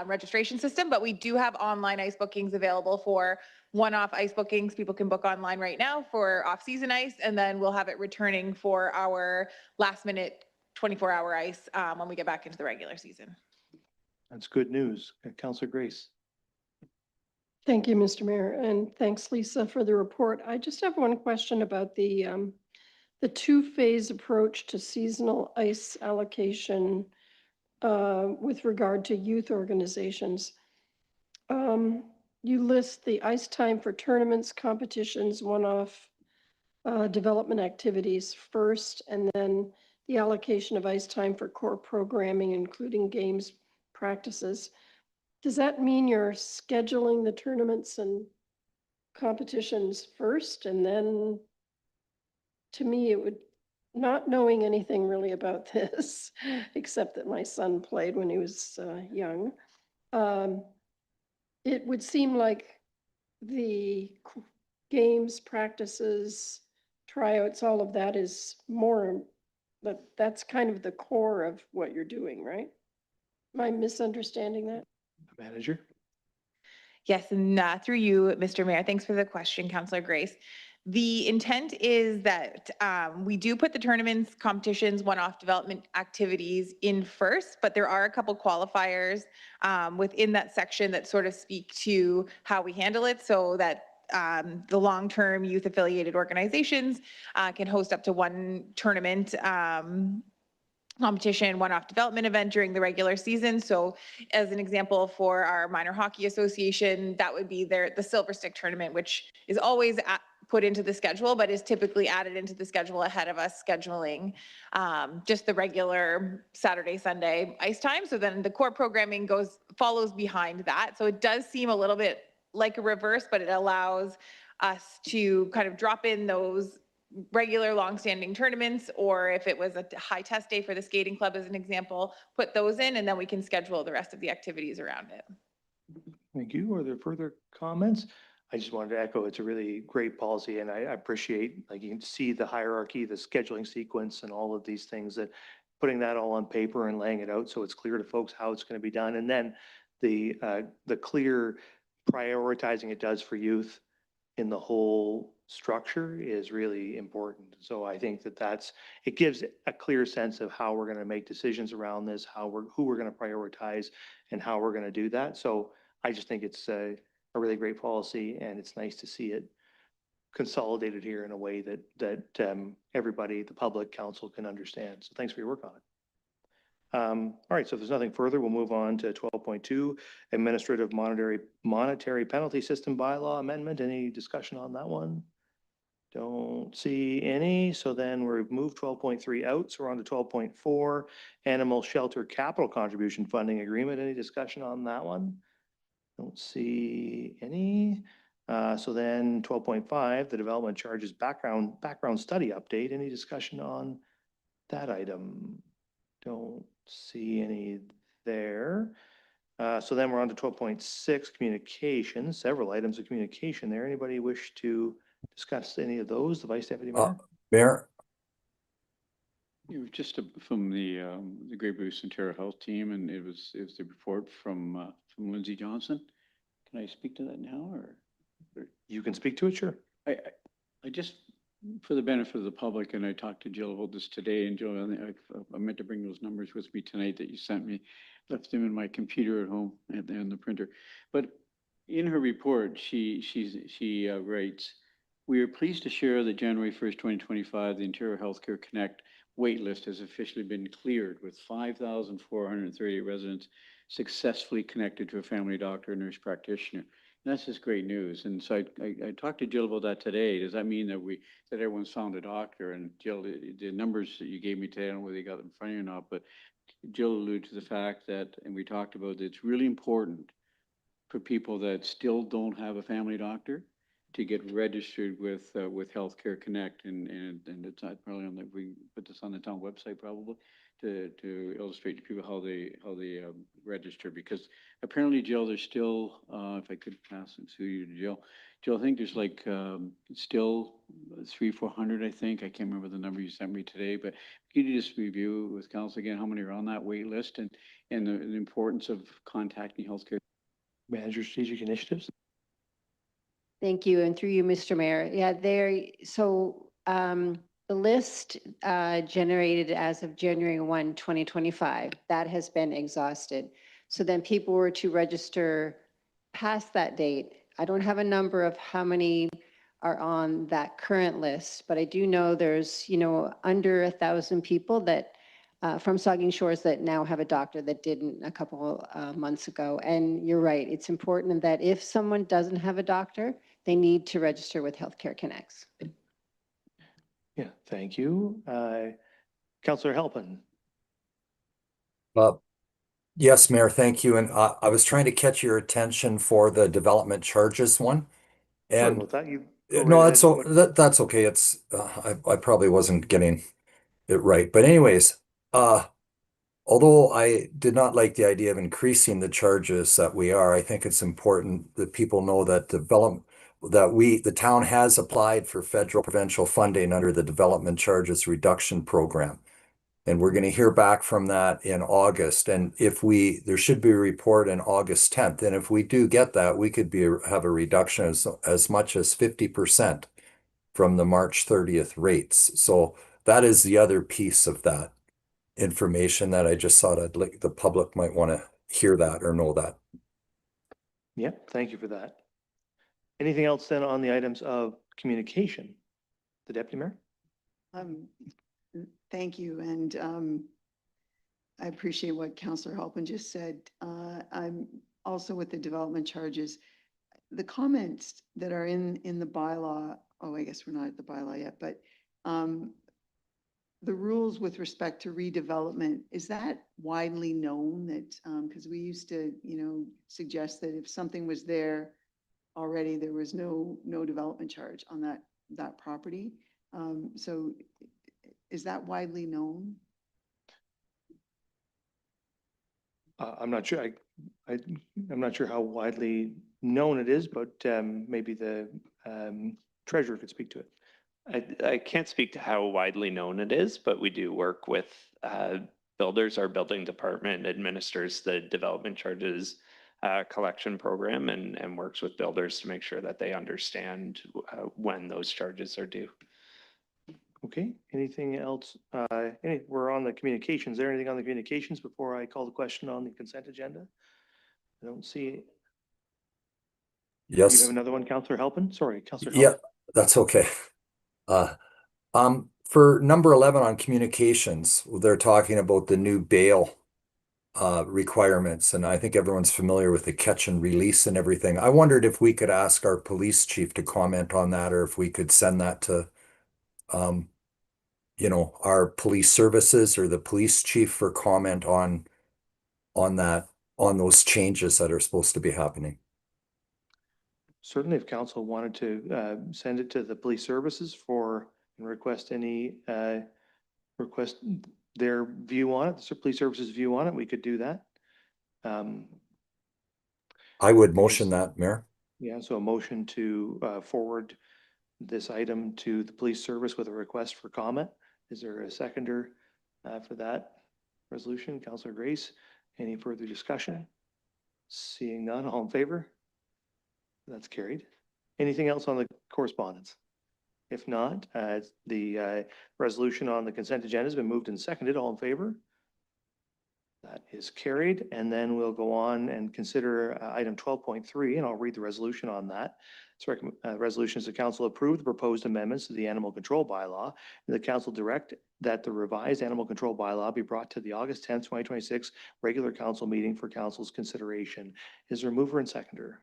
registration system. But we do have online ice bookings available for one-off ice bookings. People can book online right now for off-season ice, and then we'll have it returning for our last-minute 24-hour ice when we get back into the regular season. That's good news. Councillor Grace. Thank you, Mr. Mayor, and thanks, Lisa, for the report. I just have one question about the two-phase approach to seasonal ice allocation with regard to youth organizations. You list the ice time for tournaments, competitions, one-off development activities first, and then the allocation of ice time for core programming, including games, practices. Does that mean you're scheduling the tournaments and competitions first? And then, to me, it would, not knowing anything really about this, except that my son played when he was young, it would seem like the games, practices, tryouts, all of that is more, that's kind of the core of what you're doing, right? Am I misunderstanding that? Manager? Yes, and through you, Mr. Mayor, thanks for the question, Councillor Grace. The intent is that we do put the tournaments, competitions, one-off development activities in first, but there are a couple qualifiers within that section that sort of speak to how we handle it, so that the long-term youth affiliated organizations can host up to one tournament competition, one-off development event during the regular season. So as an example, for our minor hockey association, that would be the Silver Stick tournament, which is always put into the schedule, but is typically added into the schedule ahead of us scheduling just the regular Saturday, Sunday ice time. So then the core programming follows behind that. So it does seem a little bit like a reverse, but it allows us to kind of drop in those regular long-standing tournaments, or if it was a high test day for the skating club as an example, put those in, and then we can schedule the rest of the activities around it. Thank you. Are there further comments? I just wanted to echo, it's a really great policy, and I appreciate, like, you can see the hierarchy, the scheduling sequence, and all of these things, that putting that all on paper and laying it out so it's clear to folks how it's going to be done. And then the clear prioritizing it does for youth in the whole structure is really important. So I think it gives a clear sense of how we're going to make decisions around this, who we're going to prioritize, and how we're going to do that. So I just think it's a really great policy, and it's nice to see it consolidated here in a way that everybody, the public, council can understand. So thanks for your work on it. All right, so if there's nothing further, we'll move on to 12.2, Administrative Monetary Penalty System Bylaw Amendment. Any discussion on that one? Don't see any. So then we've moved 12.3 out. So we're on to 12.4, Animal Shelter Capital Contribution Funding Agreement. Any discussion on that one? Don't see any. So then 12.5, the Development Charges Background Study Update. Any discussion on that item? Don't see any there. So then we're on to 12.6, communications, several items of communication there. Anybody wish to discuss any of those? The Vice Deputy Mayor? Mayor, It was just from the Great Bruce Ontario Health Team, and it was the report from Lindsay Johnson. Can I speak to that now, or? You can speak to it, sure. I just, for the benefit of the public, and I talked to Jill about this today, and Jill, I meant to bring those numbers with me tonight that you sent me, left them in my computer at home and the printer. But in her report, she writes, "We are pleased to share that January 1st, 2025, the Ontario Healthcare Connect waitlist has officially been cleared, with 5,430 residents successfully connected to a family doctor or nurse practitioner." And that's just great news. And so I talked to Jill about that today. Does that mean that everyone's found a doctor? And Jill, the numbers that you gave me today, I don't know whether you got them in front of you or not, but Jill alluded to the fact that, and we talked about that it's really important for people that still don't have a family doctor to get registered with Healthcare Connect, and it's not probably on we put this on the town website probably to illustrate to people how they register, because apparently, Jill, there's still if I could pass it to you, Jill, I think there's like still 300-400, I think. I can't remember the number you sent me today, but could you just review with council again how many are on that wait list, and the importance of contacting healthcare Manager Strategic Initiatives? Thank you. And through you, Mr. Mayor. Yeah, the list generated as of January 1, 2025, that has been exhausted. So then people were to register past that date. I don't have a number of how many are on that current list, but I do know there's, under 1,000 people that from Saugeen Shores that now have a doctor that didn't a couple months ago. And you're right, it's important that if someone doesn't have a doctor, they need to register with Healthcare Connects. Yeah, thank you. Councillor Halpin. yes, Mayor, thank you. And I was trying to catch your attention for the development charges one. Sorry And about that. You go no, right ahead. that's okay. It's I probably wasn't getting it right. But anyways, although I did not like the idea of increasing the charges that we are, I think it's important that people know that the town has applied for federal provincial funding under the Development Charges Reduction Program. And we're going to hear back from that in August. And there should be a report in August 10th. And if we do get that, we could have a reduction as much as 50% from the March 30th rates. So that is the other piece of that information that I just thought the public might want to hear that or know that. Yeah, thank you for that. Anything else then on the items of communication? The Deputy Mayor? Thank you. And I appreciate what Councillor Halpin just said. I'm also with the development charges. The comments that are in the bylaw, oh, I guess we're not at the bylaw yet, but the rules with respect to redevelopment, is that widely known that, because we used to, suggest that if something was there already, there was no development charge on that property. So is that widely known? I'm not sure. I'm not sure how widely known it is, but maybe the treasurer could speak to it. I can't speak to how widely known it is, but we do work with builders. Our building department administers the development charges collection program and works with builders to make sure that they understand when those charges are due. Okay, anything else? We're on the communications. Is there anything on the communications before I call the question on the consent agenda? I don't see. Yes. You have another one, Councillor Halpin? Sorry, Councillor Yeah, that's okay. For number 11 on communications, they're talking about the new bail requirements, and I think everyone's familiar with the catch and release and everything. I wondered if we could ask our police chief to comment on that, or if we could send that to our police services or the police chief for comment on those changes that are supposed to be happening. Certainly, if council wanted to send it to the police services and request their view on it, the police services view on it, we could do that. I would motion that, Mayor. Yeah, so a motion to forward this item to the police service with a request for comment. Is there a seconder for that resolution? Councillor Grace, any further discussion? Seeing none, all in favor? That's carried. Anything else on the correspondence? If not, the resolution on the consent agenda has been moved and seconded. All in favor? That is carried. And then we'll go on and consider item 12.3, and I'll read the resolution on that. Resolution is the council approve the proposed amendments to the animal control bylaw, and the council direct that the revised animal control bylaw be brought to the August 10th, 2026 regular council meeting for council's consideration. Is there a mover and seconder?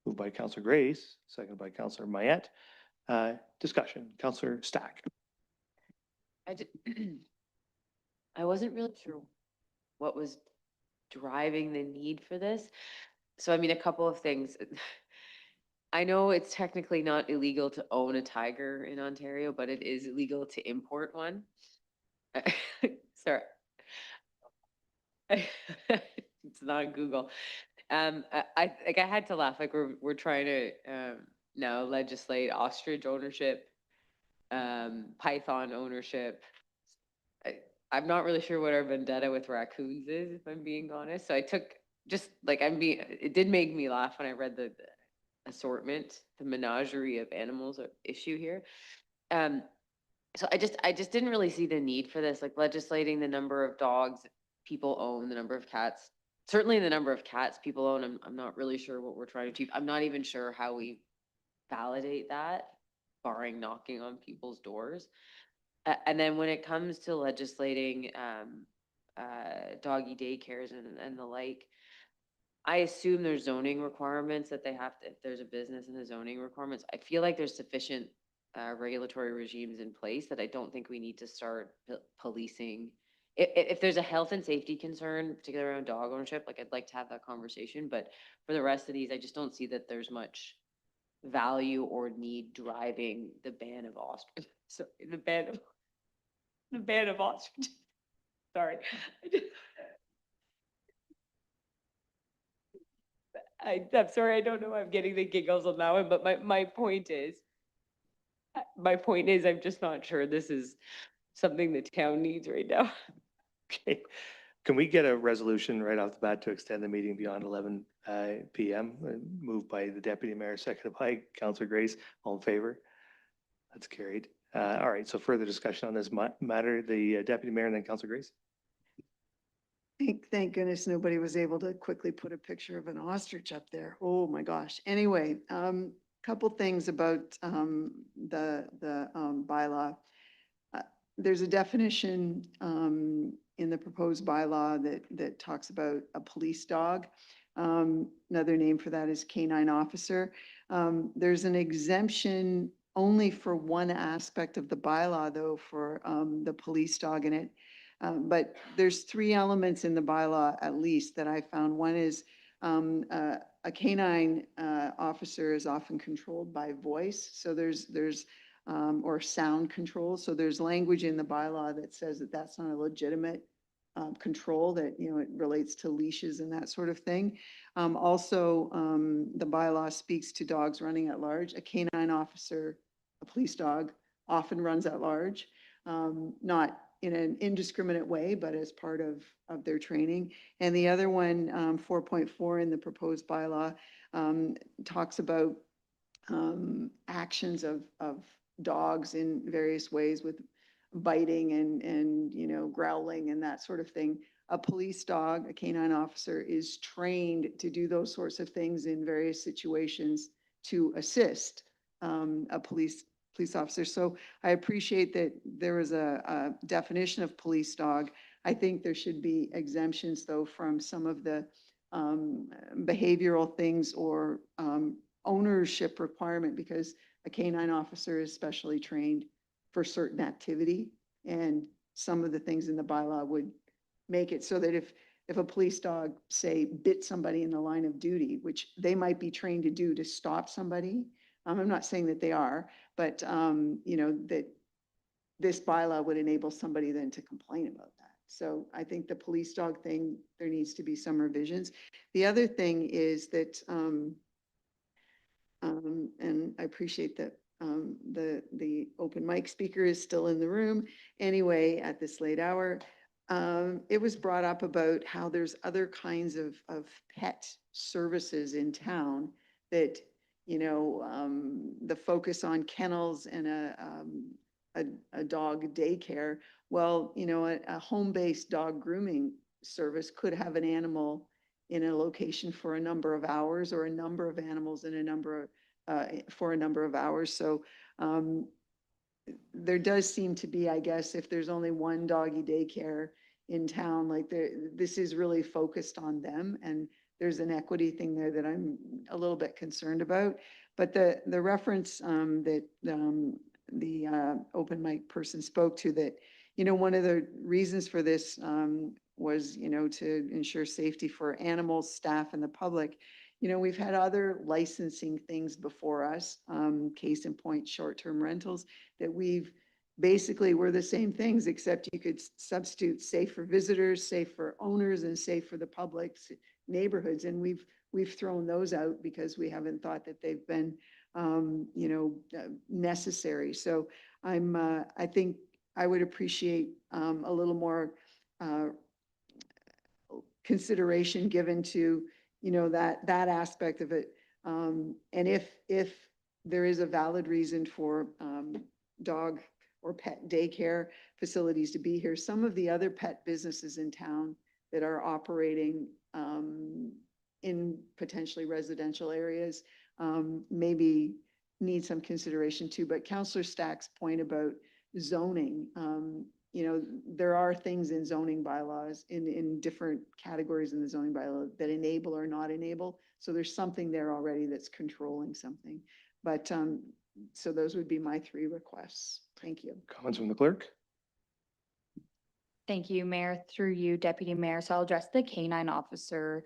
Moved by Councillor Grace, seconded by Councillor Mayette. Discussion, Councillor Stack. I wasn't really sure what was driving the need for this. So, I mean, a couple of things. I know it's technically not illegal to own a tiger in Ontario, but it is illegal to import one. Sorry. It's not Google. I had to laugh. Like we're trying to now legislate ostrich ownership, python ownership. I'm not really sure what our vendetta with raccoons is, if I'm being honest. So I took it did make me laugh when I read the assortment, the menagerie of animals issue here. So I just didn't really see the need for this, like legislating the number of dogs people own, the number of cats. Certainly the number of cats people own, I'm not really sure what we're trying to achieve. I'm not even sure how we validate that, barring knocking on people's doors. And then when it comes to legislating doggy daycares and the like, I assume there's zoning requirements that they have to, if there's a business and the zoning requirements, I feel like there's sufficient regulatory regimes in place that I don't think we need to start policing. If there's a health and safety concern, particularly around dog ownership, like I'd like to have that conversation, but for the rest of these, I just don't see that there's much value or need driving the ban of ostrich. So the ban of ostrich. Sorry. I'm sorry, I don't know, I'm getting the giggles on that one, but my point is, I'm just not sure this is something the town needs right now. Okay. Can we get a resolution right off the bat to extend the meeting beyond 11 PM? Moved by the deputy mayor, seconded by Councillor Grace. All in favor? That's carried. All right, so further discussion on this matter, the deputy mayor and then Councillor Grace. Thank goodness nobody was able to quickly put a picture of an ostrich up there. Oh my gosh. Anyway, couple things about the bylaw. There's a definition in the proposed bylaw that talks about a police dog. Another name for that is canine officer. There's an exemption only for one aspect of the bylaw, though, for the police dog in it. But there's three elements in the bylaw, at least, that I found. One is a canine officer is often controlled by voice. So there's or sound control. So there's language in the bylaw that says that that's not a legitimate control, that, you know, it relates to leashes and that sort of thing. Also, the bylaw speaks to dogs running at large. A canine officer, a police dog, often runs at large, not in an indiscriminate way, but as part of their training. And the other one, 4.4 in the proposed bylaw, talks about actions of dogs in various ways with biting and, you know, growling and that sort of thing. A police dog, a canine officer, is trained to do those sorts of things in various situations to assist a police officer. So I appreciate that there is a definition of police dog. I think there should be exemptions, though, from some of the behavioral things or ownership requirement, because a canine officer is specially trained for certain activity. And some of the things in the bylaw would make it so that if a police dog, say, bit somebody in the line of duty, which they might be trained to do to stop somebody, I'm not saying that they are, but you know, that this bylaw would enable somebody then to complain about that. So I think the police dog thing, there needs to be some revisions. The other thing is that, and I appreciate that the open mic speaker is still in the room anyway at this late hour. It was brought up about how there's other kinds of pet services in town that, you know, the focus on kennels and a dog daycare. Well, you know, a home-based dog grooming service could have an animal in a location for a number of hours, or a number of animals in a number of, for a number of hours. So there does seem to be, I guess, if there's only one doggy daycare in town, like this is really focused on them, and there's an equity thing there that I'm a little bit concerned about. But the reference that the open mic person spoke to, that, you know, one of the reasons for this was, you know, to ensure safety for animals, staff, and the public. You know, we've had other licensing things before us, case in point, short-term rentals, that we've basically were the same things, except you could substitute safe for visitors, safe for owners, and safe for the public's neighborhoods. And we've thrown those out because we haven't thought that they've been, you know, necessary. So I think I would appreciate a little more consideration given to, you know, that aspect of it. And if there is a valid reason for dog or pet daycare facilities to be here, some of the other pet businesses in town that are operating in potentially residential areas maybe need some consideration too. But Councillor Stack's point about zoning, you know, there are things in zoning bylaws in different categories in the zoning bylaw that enable or not enable. So there's something there already that's controlling something. But so those would be my three requests. Thank you. Comments from the clerk? Thank you, Mayor, through you, Deputy Mayor. So I'll address the canine officer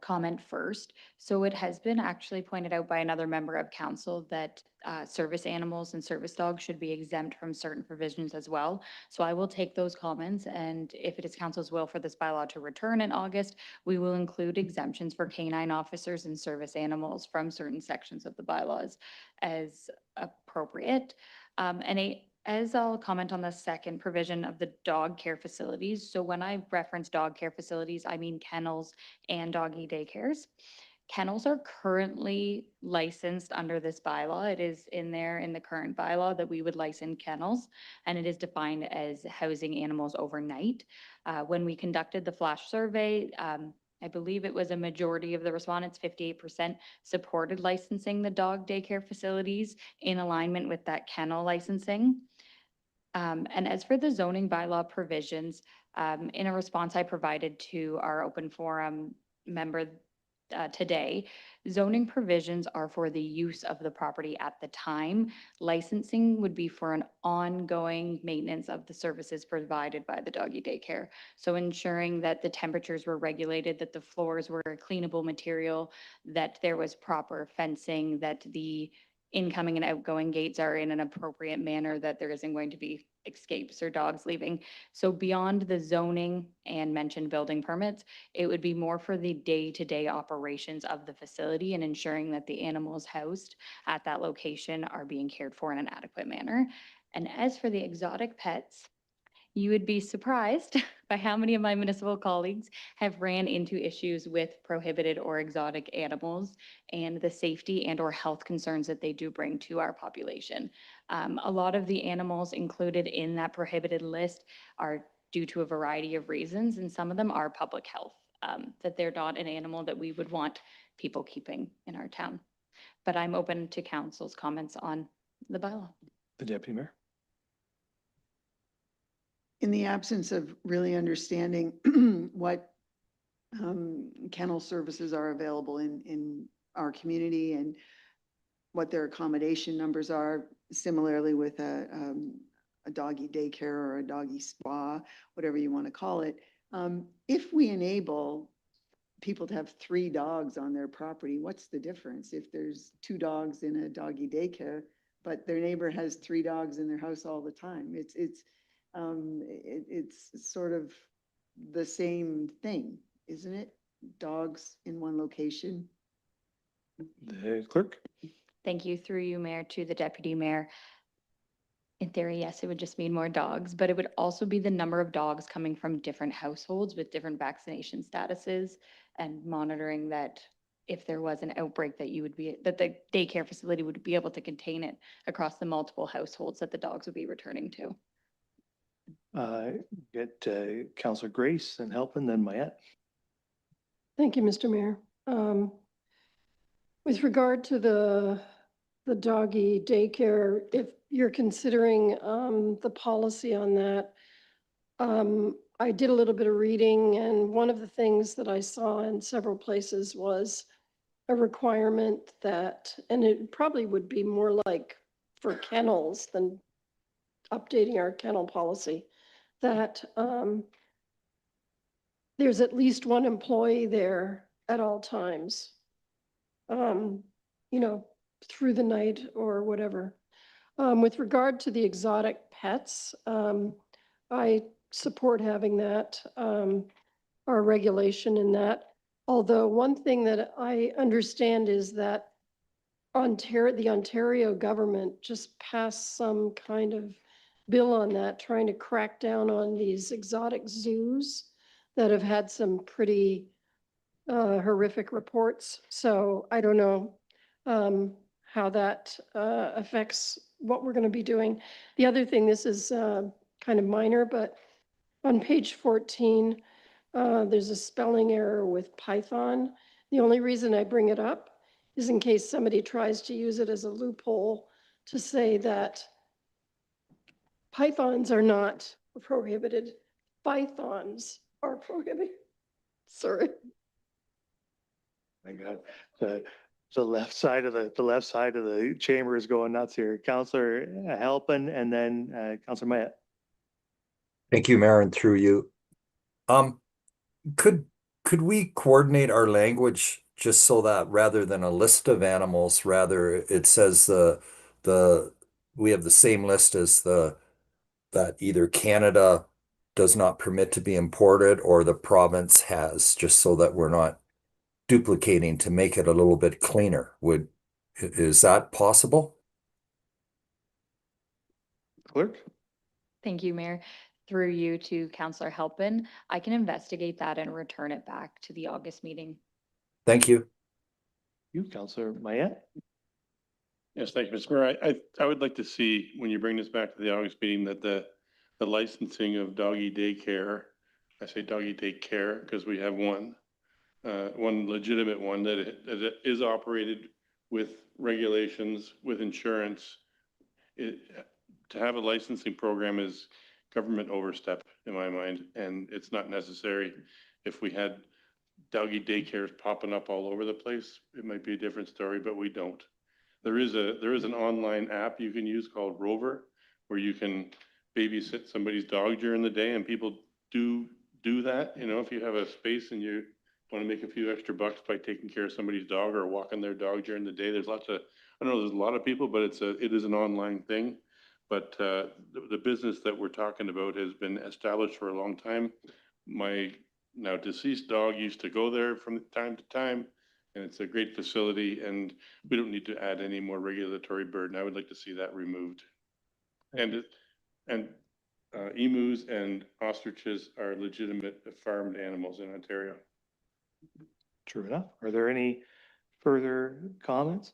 comment first. So it has been actually pointed out by another member of council that service animals and service dogs should be exempt from certain provisions as well. So I will take those comments, and if it is council's will for this bylaw to return in August, we will include exemptions for canine officers and service animals from certain sections of the bylaws as appropriate. As I'll comment on the second provision of the dog care facilities. So when I reference dog care facilities, I mean kennels and doggy daycares. Kennels are currently licensed under this bylaw. It is in there in the current bylaw that we would license kennels, and it is defined as housing animals overnight. When we conducted the flash survey, I believe it was a majority of the respondents, 58%, supported licensing the dog daycare facilities in alignment with that kennel licensing. And as for the zoning bylaw provisions, in a response I provided to our open forum member today, zoning provisions are for the use of the property at the time. Licensing would be for an ongoing maintenance of the services provided by the doggy daycare. So ensuring that the temperatures were regulated, that the floors were cleanable material, that there was proper fencing, that the incoming and outgoing gates are in an appropriate manner, that there isn't going to be escapes or dogs leaving. So beyond the zoning and mentioned building permits, it would be more for the day-to-day operations of the facility and ensuring that the animals housed at that location are being cared for in an adequate manner. And as for the exotic pets, you would be surprised by how many of my municipal colleagues have ran into issues with prohibited or exotic animals and the safety and or health concerns that they do bring to our population. A lot of the animals included in that prohibited list are due to a variety of reasons, and some of them are public health, that they're not an animal that we would want people keeping in our town. But I'm open to council's comments on the bylaw. The Deputy Mayor. In the absence of really understanding what kennel services are available in our community and what their accommodation numbers are, similarly with a doggy daycare or a doggy spa, whatever you want to call it. If we enable people to have 3 dogs on their property, what's the difference if there's 2 dogs in a doggy daycare, but their neighbor has 3 dogs in their house all the time? It's sort of the same thing, isn't it? Dogs in one location. The clerk. Thank you. Through you, Mayor, to the Deputy Mayor. In theory, yes, it would just mean more dogs, but it would also be the number of dogs coming from different households with different vaccination statuses and monitoring that if there was an outbreak that the daycare facility would be able to contain it across the multiple households that the dogs would be returning to. Get Councillor Grace and Halpin, then Mayette. Thank you, Mr. Mayor. With regard to the doggy daycare, if you're considering the policy on that, I did a little bit of reading, and one of the things that I saw in several places was a requirement that, and it probably would be more like for kennels than updating our kennel policy, that there's at least one employee there at all times, through the night or whatever. With regard to the exotic pets, I support having that, our regulation in that. Although one thing that I understand is that the Ontario government just passed some kind of bill on that, trying to crack down on these exotic zoos that have had some pretty horrific reports. So I don't know how that affects what we're going to be doing. The other thing, this is kind of minor, but on page 14, there's a spelling error with Python. The only reason I bring it up is in case somebody tries to use it as a loophole to say that pythons are not prohibited, pythons are prohibited. Sorry. My God, the left side of the chamber is going nuts here. Councillor Halpin and then Councillor Mayette. Thank you, Mayor, and through you. Could could we coordinate our language just so that rather than a list of animals, rather it says we have the same list as that either Canada does not permit to be imported or the province has, just so that we're not duplicating to make it a little bit cleaner. Is that possible? Clerk? Thank you, Mayor. Through you to Councillor Halpin, I can investigate that and return it back to the August meeting. Thank you. You, Councillor Mayette? Yes, thank you, Mr. Mayor. I would like to see, when you bring this back to the August meeting, that the licensing of doggy daycare, I say doggy daycare because we have one legitimate one that is operated with regulations, with insurance. To have a licensing program is government overstep in my mind, and it's not necessary. If we had doggy daycares popping up all over the place, it might be a different story, but we don't. There is an online app you can use called Rover, where you can babysit somebody's dog during the day, and people do that. You know, if you have a space and you want to make a few extra bucks by taking care of somebody's dog or walking their dog during the day, there's lots of, I don't know, there's a lot of people, but it is an online thing. But the business that we're talking about has been established for a long time. My now deceased dog used to go there from time to time, and it's a great facility, and we don't need to add any more regulatory burden. I would like to see that removed. And emus and ostriches are legitimate farmed animals in Ontario. True enough. Are there any further comments?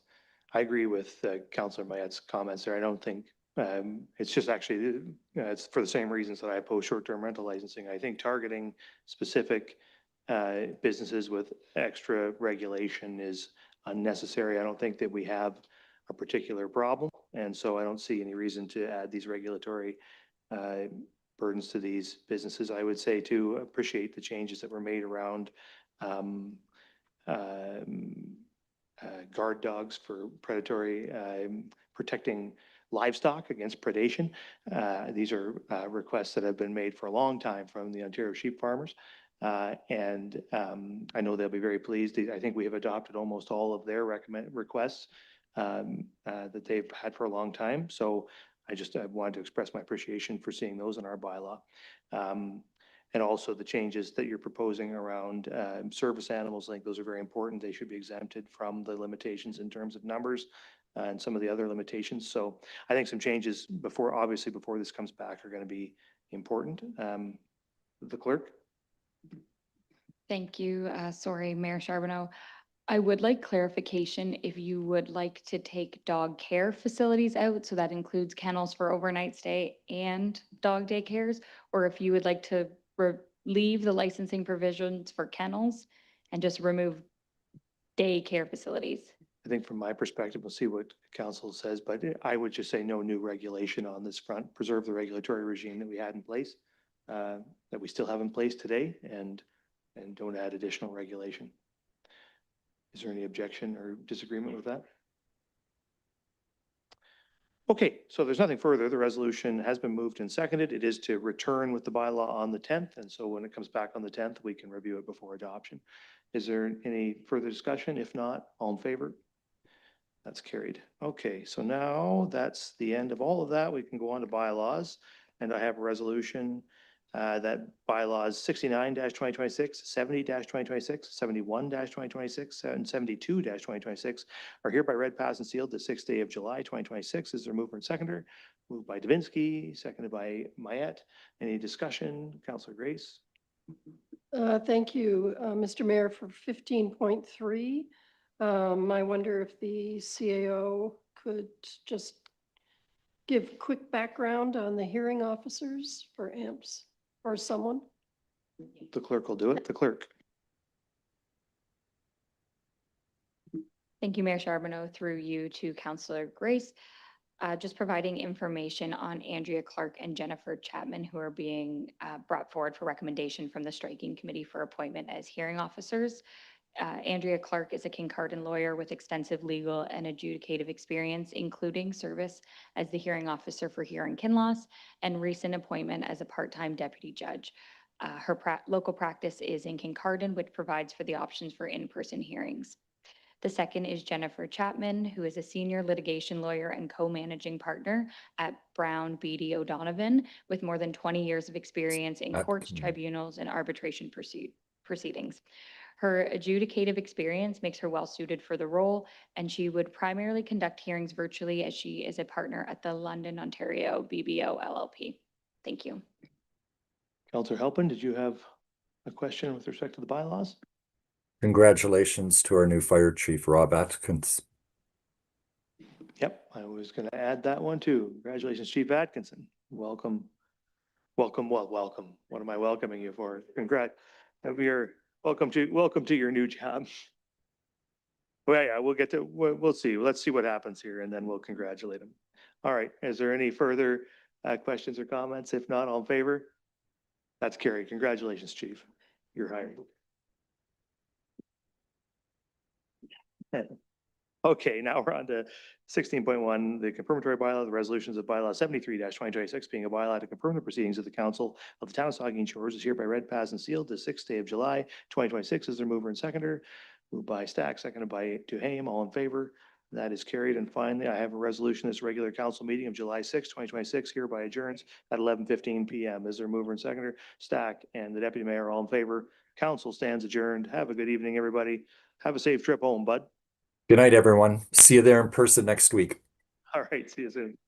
I agree with Councillor Mayette's comments there. I don't think it's just actually, it's for the same reasons that I oppose short-term rental licensing. I think targeting specific businesses with extra regulation is unnecessary. I don't think that we have a particular problem, and so I don't see any reason to add these regulatory burdens to these businesses. I would say to appreciate the changes that were made around guard dogs for predatory, protecting livestock against predation. These are requests that have been made for a long time from the Ontario sheep farmers. And I know they'll be very pleased. I think we have adopted almost all of their requests that they've had for a long time. So I wanted to express my appreciation for seeing those in our bylaw. And also the changes that you're proposing around service animals. I think those are very important. They should be exempted from the limitations in terms of numbers and some of the other limitations. So I think some changes obviously before this comes back are going to be important. The clerk? Thank you. Sorry, Mayor Charbonneau. I would like clarification if you would like to take dog care facilities out, so that includes kennels for overnight stay and dog daycares, or if you would like to leave the licensing provisions for kennels and just remove daycare facilities. I think from my perspective, we'll see what council says, but I would just say no new regulation on this front. Preserve the regulatory regime that we had in place, that we still have in place today, and don't add additional regulation. Is there any objection or disagreement with that? Okay, so there's nothing further. The resolution has been moved and seconded. It is to return with the bylaw on the 10th. And so when it comes back on the 10th, we can review it before adoption. Is there any further discussion? If not, all in favor? That's carried. Okay, so now that's the end of all of that. We can go on to bylaws. And I have a resolution that bylaws 69-2026, 70-2026, 71-2026, and 72-2026 are hereby read, passed, and sealed the 6th day of July, 2026. Is there a mover and seconder? Moved by Davinsky, seconded by Mayette. Any discussion? Councillor Grace? Thank you, Mr. Mayor, for 15.3. I wonder if the CAO could just give quick background on the hearing officers for AMPS or someone. The clerk will do it. The clerk. Thank you, Mayor Charbonneau, through you to Councillor Grace. Just providing information on Andrea Clark and Jennifer Chapman, who are being brought forward for recommendation from the striking committee for appointment as hearing officers. Andrea Clark is a Kincardine lawyer with extensive legal and adjudicative experience, including service as the hearing officer for Huron Kinloss and recent appointment as a part-time deputy judge. Her local practice is in Kincardine, which provides for the options for in-person hearings. The second is Jennifer Chapman, who is a senior litigation lawyer and co-managing partner at Brown Beatty O'Donovan, with more than 20 years of experience in courts, tribunals, and arbitration proceedings. Her adjudicative experience makes her well suited for the role, and she would primarily conduct hearings virtually as she is a partner at the London, Ontario BBO LLP. Thank you. Counselor Halpin, did you have a question with respect to the bylaws? Congratulations to our new fire chief, Rob Atkins. Yep, I was going to add that one too. Congratulations, Chief Atkinson. Welcome. Welcome. What am I welcoming you for? Congrats. Welcome to your new job. Well, yeah, we'll see. Let's see what happens here and then we'll congratulate him. All right. Is there any further questions or comments? If not, all in favor? That's carried. Congratulations, Chief. You're hired. Okay, now we're on to 16.1, the confirmatory bylaw, the resolutions of bylaw 73-2026, being a bylaw to confirm the proceedings of the council of the town of Saugeen Shores is hereby read, passed, and sealed the 6th day of July, 2026. Is their mover and seconder? Moved by Stack, seconded by Duhame. All in favor? That is carried. And finally, I have a resolution. This regular council meeting of July 6, 2026, hereby adjourns at 11:15 p.m. Is there mover and seconder? Stack and the deputy mayor, all in favor? Council stands adjourned. Have a good evening, everybody. Have a safe trip home, bud. Good night, everyone. See you there in person next week. All right, see you soon.